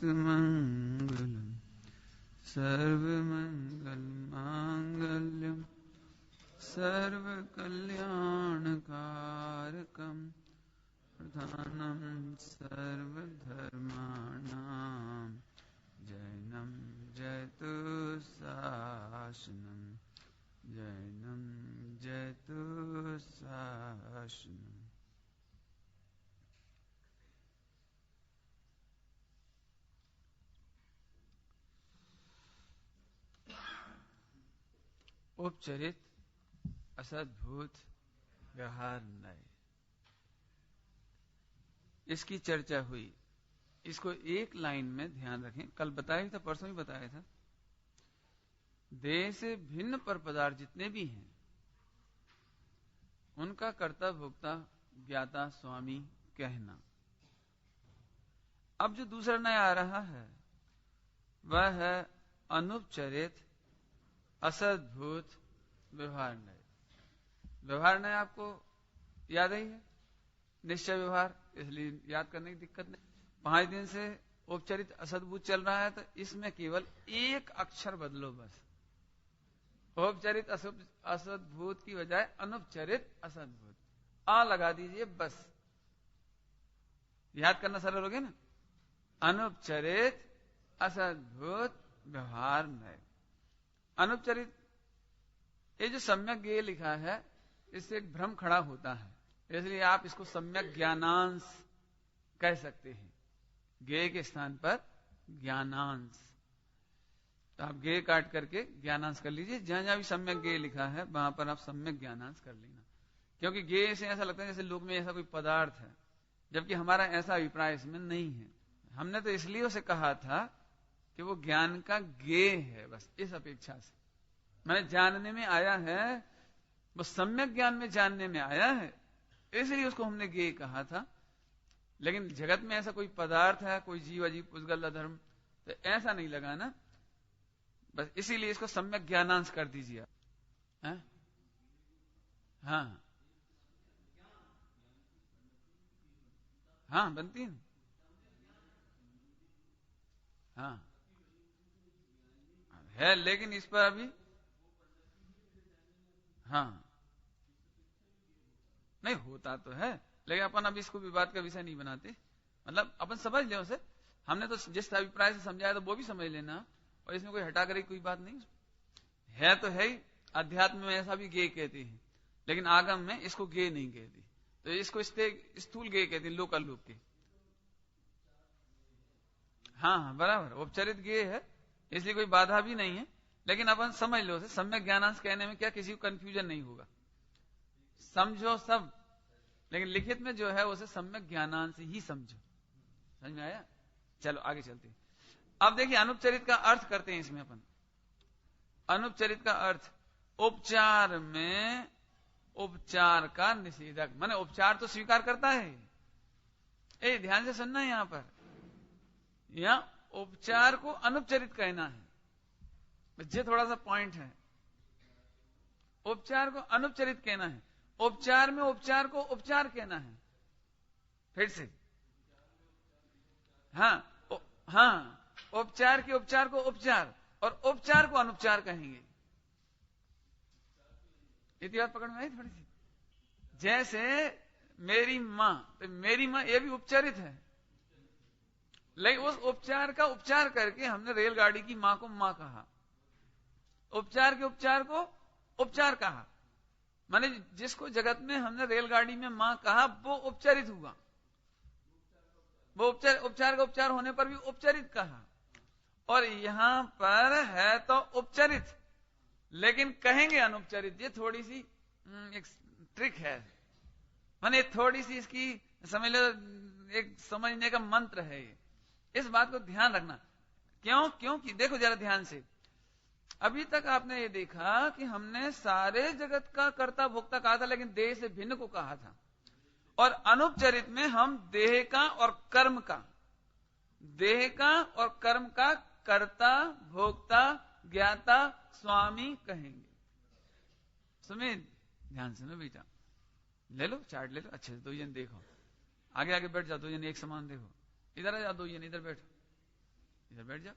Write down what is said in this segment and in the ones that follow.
मंगलम सर्वमंगल मांगल्यम सर्वकल्याणकारकम प्रधानम सर्वधर्माणां जैनं जयतु शासनं जैनं जयतु शासनं। उपचरित असद्भुत व्यवहार नय, इसकी चर्चा हुई। इसको एक लाइन में ध्यान रखें। कल बताया था, परसों ही बताया था। देह से भिन्न पर पदार्थ जितने भी हैं उनका कर्ता भोक्ता ज्ञाता स्वामी कहना। अब जो दूसरा नया आ रहा है वह है अनुपचरित असद्भुत व्यवहार नय। व्यवहार नय आपको याद ही है, निश्चय व्यवहार, इसलिए याद करने की दिक्कत नहीं। 5 दिन से उपचरित असद्भुत चल रहा है, तो इसमें केवल एक अक्षर बदलो बस। उपचरित असद्भुत की बजाय अनुपचरित असद्भुत आ लगा दीजिए बस, याद करना सरल हो गया ना। अनुपचरित असद्भुत व्यवहार नय। अनुपचरित, ये जो सम्यक ज्ञेय लिखा है इससे एक भ्रम खड़ा होता है, इसलिए आप इसको सम्यक ज्ञानांश कह सकते हैं। ज्ञेय के स्थान पर ज्ञानांश, तो आप ज्ञेय काट करके ज्ञानांश कर लीजिए। जहां जहां भी सम्यक ज्ञेय लिखा है वहां पर आप सम्यक ज्ञानांश कर लेना, क्योंकि ज्ञेय से ऐसा लगता है जैसे लोक में ऐसा कोई पदार्थ है, जबकि हमारा ऐसा अभिप्राय इसमें नहीं है। हमने तो इसलिए उसे कहा था कि वो ज्ञान का ज्ञेय है, बस इस अपेक्षा से। मैंने जानने में आया है, वो सम्यक ज्ञान में जानने में आया है, इसलिए उसको हमने ज्ञेय कहा था। लेकिन जगत में ऐसा कोई पदार्थ है, कोई जीव अजीव पुष्गल अधर्म, तो ऐसा नहीं लगा ना, बस इसीलिए इसको सम्यक ज्ञानांश कर दीजिए आप। हाँ हाँ बनती है, हाँ है, लेकिन इस पर अभी हाँ नहीं होता तो है, लेकिन अपन अभी इसको विवाद का विषय नहीं बनाते। मतलब अपन समझ ले उसे, हमने तो जिस अभिप्राय से समझाया तो वो भी समझ लेना, और इसमें कोई हटा कर कोई बात नहीं है। तो है ही, अध्यात्म में ऐसा भी ज्ञेय कहते हैं, लेकिन आगम में इसको ज्ञेय नहीं कहते, तो इसको स्थूल ज्ञेय कहते हैं, लोकल लोक के। हाँ बराबर, उपचरित ज्ञेय है, इसलिए कोई बाधा भी नहीं है। लेकिन अपन समझ लो उसे, सम्यक ज्ञानांश कहने में क्या किसी को कंफ्यूजन नहीं होगा, समझो सब। लेकिन लिखित में जो है उसे सम्यक ज्ञानांश ही समझो। समझ में आया? चलो आगे चलते हैं। अब देखिए अनुपचरित का अर्थ करते हैं इसमें अपन। अनुपचरित का अर्थ, उपचार में उपचार का निषेधक, माने उपचार तो स्वीकार करता है। ए ध्यान से सुनना है, यहां पर यहां उपचार को अनुपचरित कहना है, ये थोड़ा सा पॉइंट है। उपचार को अनुपचरित कहना है, उपचार में उपचार को उपचार कहना है। फिर से हाँ उपचार के उपचार को उपचार, और उपचार को अनुपचार कहेंगे। इतनी बात पकड़ में आई थोड़ी सी? जैसे मेरी मां, तो मेरी मां ये भी उपचारित है, लेकिन उस उपचार का उपचार करके हमने रेलगाड़ी की मां को मां कहा, उपचार के उपचार को उपचार कहा। माने जिसको जगत में हमने रेलगाड़ी में मां कहा वो उपचारित हुआ, वो उपचार का उपचार होने पर भी उपचारित कहा। और यहां पर है तो उपचारित, लेकिन कहेंगे अनुपचारित। ये थोड़ी सी एक ट्रिक है, माने थोड़ी सी इसकी समझ लो एक समझने का मंत्र है ये। इस बात को ध्यान रखना। क्योंकि देखो जरा ध्यान से, अभी तक आपने ये देखा कि हमने सारे जगत का कर्ता भोक्ता कहा था, लेकिन देह से भिन्न को कहा था। और अनुपचरित में हम देह का और कर्म का, देह का और कर्म का कर्ता भोक्ता ज्ञाता स्वामी कहेंगे। सुमित ध्यान सुनो बेटा, ले लो चार्ट ले लो अच्छे से। 2 जन देखो, आगे आगे बैठ जाओ, 2 जन एक समान देखो। इधर आ जाओ, 2 जन इधर बैठो। इधर बैठ जाओ,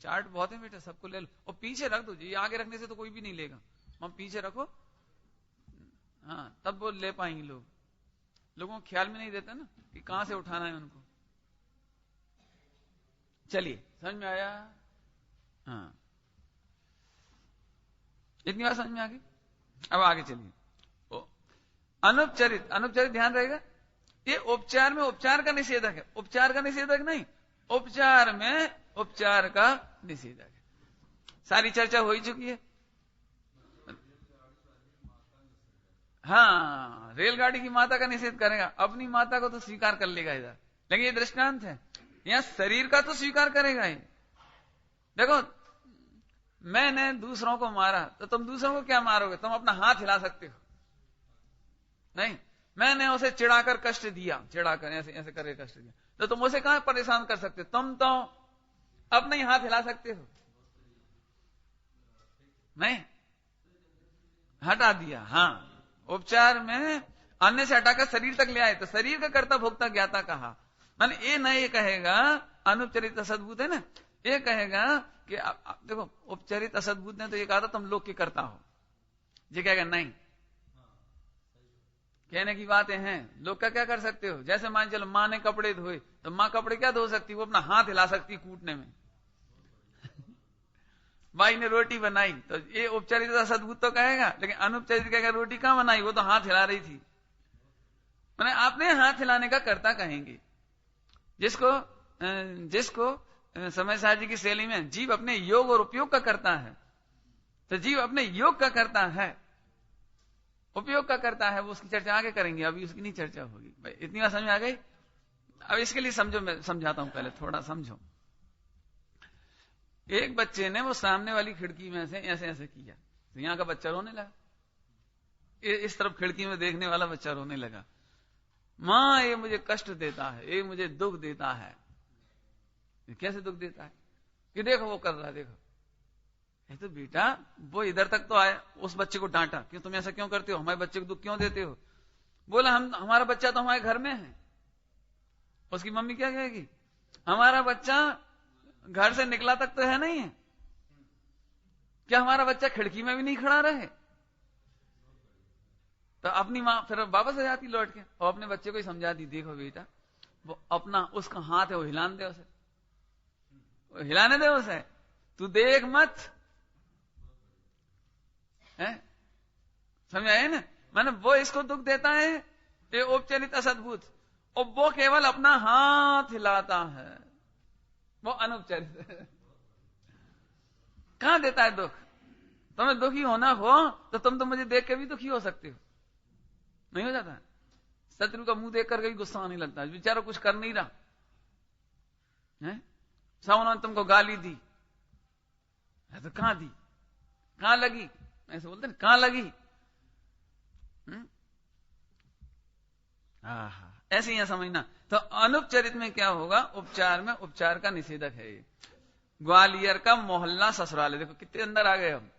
चाट बहुत है बेटा, सबको ले लो, और पीछे रख दो, ये आगे रखने से तो कोई भी नहीं लेगा, हम पीछे रखो, हाँ तब वो ले पाएंगे लोग। लोगों को ख्याल में नहीं देता ना कि कहां से उठाना है उनको। चलिए समझ में आया? हाँ, इतनी बात समझ में आ गई। अब आगे चलिए, अनुपचरित, अनुपचरित ध्यान रहेगा, ये उपचार में उपचार का निषेधक है, उपचार का निषेधक नहीं, उपचार में उपचार का निषेधक है। सारी चर्चा हो ही चुकी है। हाँ, रेलगाड़ी की माता का निषेध करेगा, अपनी माता को तो स्वीकार कर लेगा इधर, लेकिन ये दृष्टांत है, यहां शरीर का तो स्वीकार करेगा ही। देखो, मैंने दूसरों को मारा तो तुम दूसरों को क्या मारोगे? तुम अपना हाथ हिला सकते हो नहीं? मैंने उसे चिढ़ाकर कष्ट दिया, चिढ़ाकर ऐसे ऐसे करके कष्ट दिया, तो तुम उसे कहां परेशान कर सकते हो? तुम तो अपने ही हाथ हिला सकते हो नहीं? हटा दिया। हाँ, उपचार में अन्य से हटाकर शरीर तक ले आए तो शरीर का कर्ता भोक्ता ज्ञाता कहा। माने ये नहीं कहेगा अनुपचरित असद्भूत है ना, ये कहेगा कि देखो उपचरित असद्भूत ने तो ये कहा था तुम लोग के कर्ता हो, ये कहेगा नहीं, कहने की बातें हैं, लोग का क्या कर सकते हो? जैसे मान चलो माँ ने कपड़े धोए तो माँ कपड़े क्या धो सकती, वो अपना हाथ हिला सकती कूटने में। भाई ने रोटी बनाई तो ये उपचरित असद्भूत तो कहेगा, लेकिन अनुपचरित कहेगा रोटी कहां बनाई, वो तो हाथ हिला रही थी। मैंने आपने हाथ हिलाने का कर्ता कहेंगे। जिसको समय साहब जी की शैली में जीव अपने योग और उपयोग का करता है, तो जीव अपने योग का करता है, उपयोग का करता है, वो उसकी चर्चा आगे करेंगे, अभी उसकी नहीं चर्चा होगी। भाई इतनी बात समझ में आ गई? अब इसके लिए समझो, मैं समझाता हूं, पहले थोड़ा समझो। एक बच्चे ने वो सामने वाली खिड़की में से ऐसे ऐसे किया, तो यहां का बच्चा रोने लगा, इस तरफ खिड़की में देखने वाला बच्चा रोने लगा, मां ये मुझे कष्ट देता है, ये मुझे दुख देता है। कैसे दुख देता है? कि देखो वो कर रहा है, देखो। तो बेटा वो इधर तक तो आया, उस बच्चे को डांटा, क्यों तुम ऐसा क्यों करते हो, हमारे बच्चे को दुख क्यों देते हो? बोला हमारा बच्चा तो हमारे घर में है। उसकी मम्मी क्या कहेगी, हमारा बच्चा घर से निकला तक तो है नहीं है, क्या हमारा बच्चा खिड़की में भी नहीं खड़ा रहे? तो अपनी माँ फिर वापस आ जाती लौट के, और अपने बच्चे को ही समझा दी, देखो बेटा वो अपना उसका हाथ है वो हिलाने दे उसे, हिलाने दे उसे, तू देख मत है। समझ आए ना? मैंने वो इसको दुख देता है, ये उपचरित असद्भूत, और वो केवल अपना हाथ हिलाता है, वो अनुपचरित है। कहां देता है दुख? तुम्हें दुखी होना हो तो तुम तो मुझे देख के भी दुखी हो सकते हो, नहीं हो जाता? शत्रु का मुंह देख करके भी गुस्सा आने लगता है, बेचारा कुछ कर नहीं रहा है, उन्होंने तुमको गाली दी तो कहां दी, कहां लगी, ऐसे बोलते ना, कहां लगी? ऐसे ही समझना। तो अनुपचरित में क्या होगा, उपचार में उपचार का निषेधक है। ग्वालियर का मोहल्ला ससुराल है, देखो कितने अंदर आ गए हम।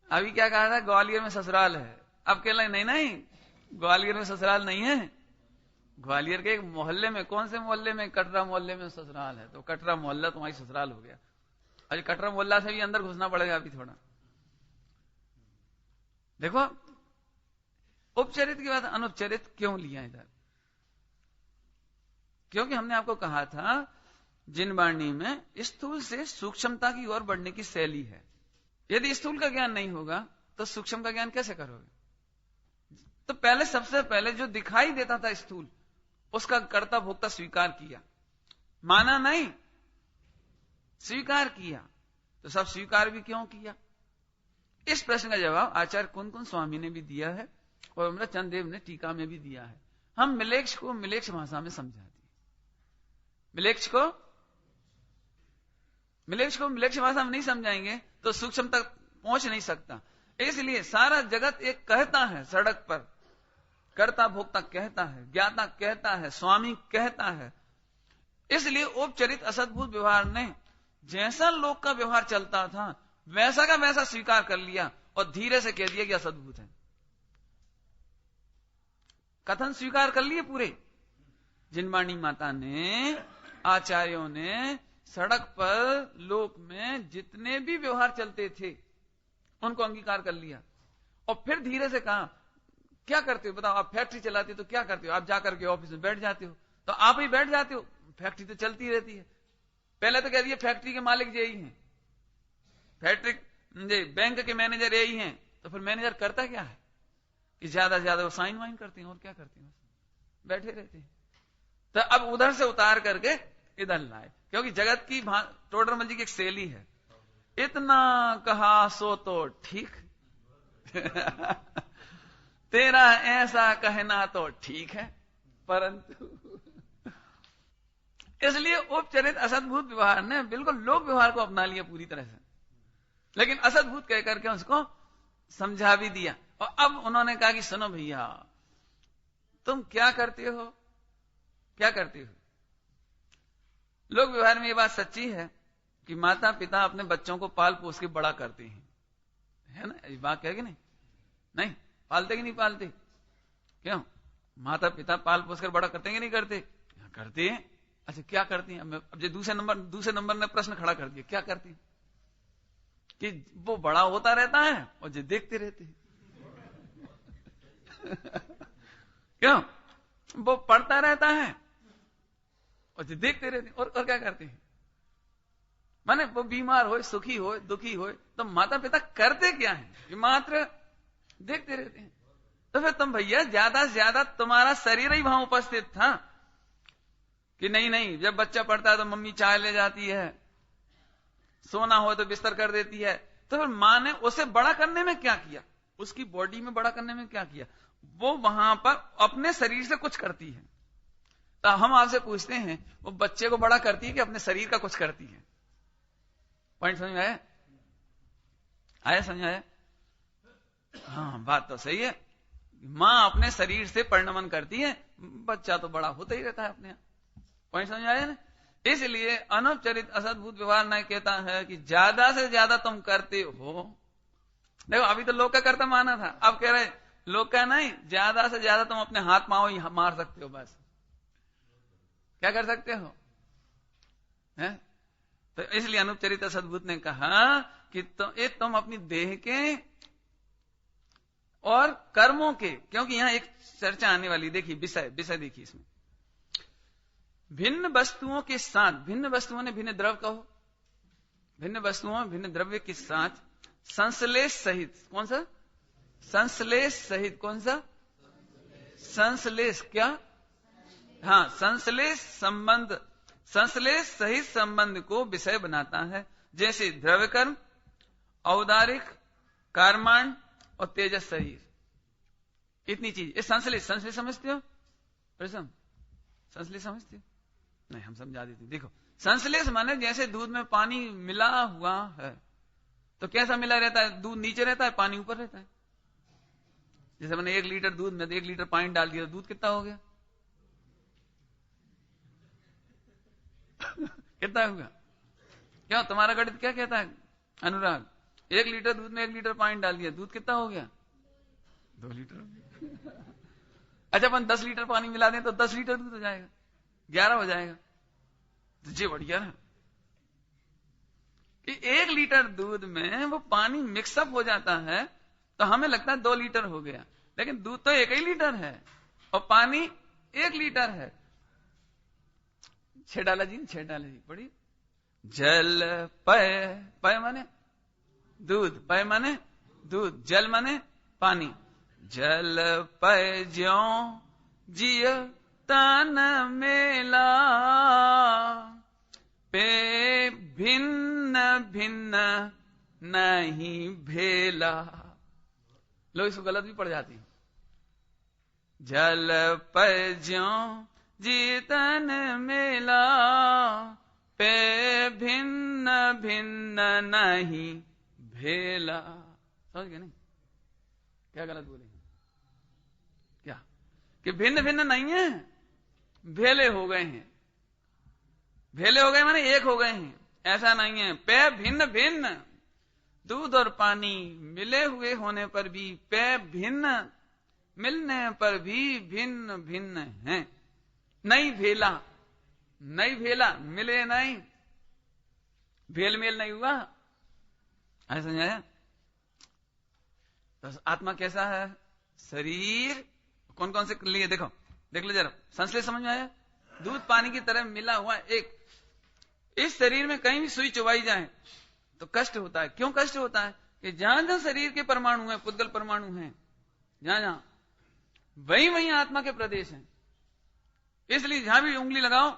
अभी क्या कहा था, ग्वालियर में ससुराल है, अब कह रहे नहीं, ग्वालियर में ससुराल नहीं है, ग्वालियर के एक मोहल्ले में, कौन से मोहल्ले में, कटरा मोहल्ले में ससुराल है, तो कटरा मोहल्ला तुम्हारी ससुराल हो गया। अभी कटरा मोहल्ला से भी अंदर घुसना पड़ेगा अभी थोड़ा। देखो उपचरित के बाद अनुपचरित क्यों लिया इधर, क्योंकि हमने आपको कहा था जिनवाणी में स्थूल से सूक्ष्मता की ओर बढ़ने की शैली है। यदि स्थूल का ज्ञान नहीं होगा तो सूक्ष्म का ज्ञान कैसे करोगे? तो पहले सबसे पहले जो दिखाई देता था स्थूल, उसका कर्ता भोक्ता स्वीकार किया, माना नहीं, स्वीकार किया। तो सब स्वीकार भी क्यों किया? इस प्रश्न का जवाब आचार्य कुन स्वामी ने भी दिया है और अमृतचंद देव ने टीका में भी दिया है। हम मिलेक्ष को मिलेक्ष भाषा में समझा दिए, मिलेक्ष को मिलेक्ष भाषा में नहीं समझाएंगे तो सूक्ष्म तक पहुंच नहीं सकता। इसलिए सारा जगत एक कहता है, सड़क पर कर्ता भोक्ता कहता है, ज्ञाता कहता है, स्वामी कहता है। इसलिए उपचरित असद्भुत व्यवहार ने जैसा लोक का व्यवहार चलता था वैसा का वैसा स्वीकार कर लिया और धीरे से कह दिया कि असद्भुत है। कथन स्वीकार कर लिए पूरे। जिनवाणी माता ने, आचार्यों ने सड़क पर लोक में जितने भी व्यवहार चलते थे उनको अंगीकार कर लिया और फिर धीरे से कहा क्या करते हो बताओ, आप फैक्ट्री चलाते हो तो क्या करते हो, आप जाकर के ऑफिस में बैठ जाते हो, तो आप ही बैठ जाते हो, फैक्ट्री तो चलती रहती है। पहले तो कह दिए फैक्ट्री के मालिक यही हैं, फैक्ट्री बैंक के मैनेजर यही हैं, तो फिर मैनेजर करता क्या है कि ज्यादा से ज्यादा वो साइन वाइन करते हैं और क्या करते हैं, बैठे रहते हैं। तो अब उधर से उतार करके इधर लाए, क्योंकि जगत की टोडरमल जी की एक शैली है, इतना कहा सो तो ठीक तेरा ऐसा कहना तो ठीक है, परंतु इसलिए उपचरित असद्भूत व्यवहार ने बिल्कुल लोक व्यवहार को अपना लिया पूरी तरह से, लेकिन असद्भूत कहकर के उसको समझा भी दिया। और अब उन्होंने कहा कि सुनो भैया, तुम क्या करते हो, क्या करते हो। लोक व्यवहार में ये बात सच्ची है कि माता पिता अपने बच्चों को पाल पोस के बड़ा करते हैं, है ना, ये बात है कि नहीं, नहीं पालते कि नहीं पालते, क्यों, माता पिता पाल पोस कर बड़ा करते हैं कि नहीं करते, करते हैं। अच्छा क्या करती हैं, अब जो दूसरे नंबर ने प्रश्न खड़ा कर दिया, क्या करती हैं कि वो बड़ा होता रहता है और जो देखते रहते हैं क्यों, वो पढ़ता रहता है और जो देखते रहते हैं, और क्या करते हैं, माने वो बीमार हो, सुखी हो, दुखी हो, तो माता पिता करते क्या है, मात्र देखते रहते हैं। तो फिर तुम भैया ज्यादा से ज्यादा तुम्हारा शरीर ही वहां उपस्थित था कि नहीं, जब बच्चा पढ़ता है तो मम्मी चाय ले जाती है, सोना हो तो बिस्तर कर देती है, तो फिर माँ ने उसे बड़ा करने में क्या किया, उसकी बॉडी में बड़ा करने में क्या किया, वो वहां पर अपने शरीर से कुछ करती है। तो हम आपसे पूछते हैं, वो बच्चे को बड़ा करती है कि अपने शरीर का कुछ करती है, पॉइंट समझ में आया समझ आया, हाँ बात तो सही है, माँ अपने शरीर से परिणमन करती है, बच्चा तो बड़ा होता ही रहता है अपने आप, पॉइंट समझ आया ना। इसलिए अनौपचारिक असद्भूत व्यवहार न कहता है कि ज्यादा से ज्यादा तुम करते हो। देखो अभी तो लोग का करता माना था, अब कह रहे लोग का नहीं, ज्यादा से ज्यादा तुम अपने हाथ पांव ही मार सकते हो, बस क्या कर सकते हो, है? तो इसलिए अनुपचरित असद्भूत ने कहा कि तुम अपनी देह के और कर्मों के, क्योंकि यहां एक चर्चा आने वाली, देखिए विषय देखिए इसमें, भिन्न वस्तुओं के साथ, भिन्न वस्तुओं ने भिन्न द्रव्य कहो, भिन्न वस्तुओं भिन्न द्रव्य के साथ संश्लेष सहित, कौन सा संश्लेष सहित, कौन सा संश्लेष, क्या, हाँ संश्लेष संबंध, संश्लेष सहित संबंध को विषय बनाता है, जैसे द्रव्य कर्म, औदारिक, कर्मांड और तेजस शरीर, इतनी चीज। ये संश्लेष समझते हो प्रसम, संश्लेष समझते हो, नहीं हम समझा देते। देखो संश्लेष माने जैसे दूध में पानी मिला हुआ है, तो कैसा मिला रहता है, दूध नीचे रहता है, पानी ऊपर रहता है। जैसे मैंने 1 लीटर दूध में 1 लीटर पानी डाल दिया, तो दूध कितना हो गया कितना होगा, क्यों, तुम्हारा गणित क्या कहता है अनुराग, 1 लीटर दूध में 1 लीटर पानी डाल दिया, दूध कितना हो गया, 2 लीटर हो गया अच्छा अपन 10 लीटर पानी मिला दें तो 10 लीटर दूध हो जाएगा, 11 हो जाएगा, तो जी बढ़िया ना कि 1 लीटर दूध में वो पानी मिक्सअप हो जाता है, तो हमें लगता है 2 लीटर हो गया, लेकिन दूध तो 1 ही लीटर है और पानी 1 लीटर है। 6 डाला जी पढ़िए, जल पय माने दूध, पय माने दूध, जल माने पानी, जल पय ज्यों जिय तन मेला, पे भिन्न भिन्न नहीं भेला। लोग इसको गलत भी पढ़ जाती है, जल पय ज्यों जिय तन मेला, पे भिन्न भिन्न नहीं भेला। समझ गए नहीं, क्या गलत बोले, क्या कि भिन्न भिन्न नहीं है, भेले हो गए हैं, भेले हो गए माने एक हो गए हैं, ऐसा नहीं है। पे भिन्न भिन्न, दूध और पानी मिले हुए होने पर भी पे भिन्न, मिलने पर भी भिन्न भिन्न हैं। नहीं भेला, नहीं भेला, मिले नहीं, भेल मेल नहीं हुआ, ऐसा समझाया। तो आत्मा कैसा है? शरीर कौन कौन से लिए देखो, देख लो जरा, संश्लेष समझ में आया? दूध पानी की तरह मिला हुआ एक, इस शरीर में कहीं भी सुई चुबाई जाए तो कष्ट होता है। क्यों कष्ट होता है? कि जहां जहां शरीर के परमाणु हैं, पुद्गल परमाणु हैं, जहां जहां, वहीं वहीं आत्मा के प्रदेश हैं। इसलिए जहां भी उंगली लगाओ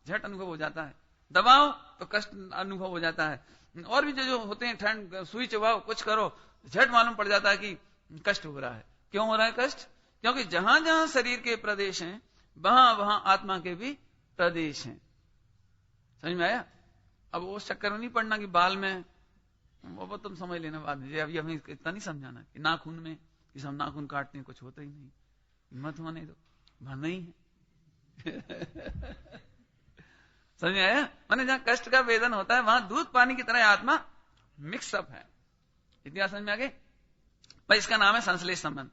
झट अनुभव हो जाता है, दबाओ तो कष्ट अनुभव हो जाता है। और भी जो होते हैं, ठंड, सुई चबाओ, कुछ करो, झट मालूम पड़ जाता है कि कष्ट हो रहा है। क्यों हो रहा है कष्ट? क्योंकि जहां जहां शरीर के प्रदेश हैं वहां वहां आत्मा के भी प्रदेश हैं। समझ में आया? अब वो चक्कर में नहीं पड़ना कि बाल में, वो तुम समझ लेना बाद में। अभी हमें इतना नहीं समझाना कि नाखून में, कि हम नाखून काटते हैं कुछ होता ही नहीं, मत होने दो, भरना ही है। समझ में आया? माने जहां कष्ट का वेदन होता है वहां दूध पानी की तरह आत्मा मिक्सअप है। इतिहास समझ में आ गए भाई? इसका नाम है संश्लेष संबंध।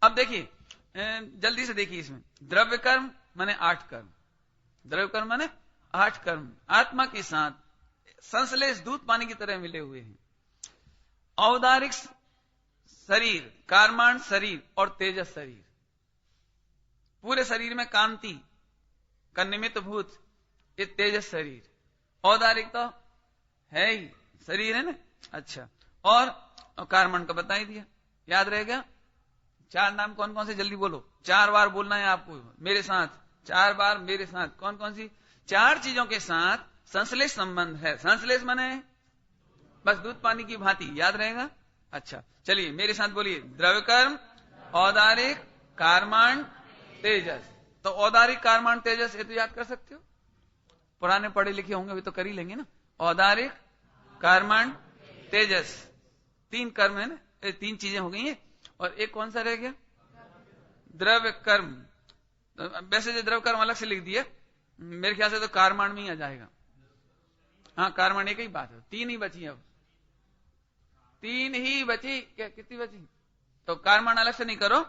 अब देखिए जल्दी से देखिए, इसमें द्रव्य कर्म माने 8 कर्म, द्रव्य कर्म माने 8 कर्म आत्मा के साथ संश्लेष दूध पानी की तरह मिले हुए हैं। औदारिक शरीर, कार्माण शरीर और तेजस शरीर, पूरे शरीर में कांति का निमित्त भूत ये तेजस शरीर। औदारिक तो है ही, शरीर है ना। अच्छा, और कार्मण का बता ही दिया, याद रहेगा? 4 नाम कौन कौन से? जल्दी बोलो, 4 बार बोलना है आपको मेरे साथ, 4 बार मेरे साथ। कौन कौन सी 4 चीजों के साथ संश्लेष संबंध है? संश्लेष माने बस दूध पानी की भांति, याद रहेगा? अच्छा चलिए मेरे साथ बोलिए, द्रव्य कर्म, औदारिक, कार्माण, तेजस। तो औदारिक, कार्माण, तेजस ये तो याद कर सकते हो, पुराने पढ़े लिखे होंगे अभी तो कर ही लेंगे ना। औदारिक, कार्माण, तेजस, 3 कर्म है ना, 3 चीजें हो गई हैं। और एक कौन सा रह गया? द्रव्य कर्म। वैसे जो द्रव्य कर्म अलग से लिख दिया, मेरे ख्याल से तो कार्माण में ही आ जाएगा। हाँ कार्माण एक ही बात है, 3 ही बची, अब 3 ही बची। क्या कितनी बची? तो कार्माण अलग से नहीं करो,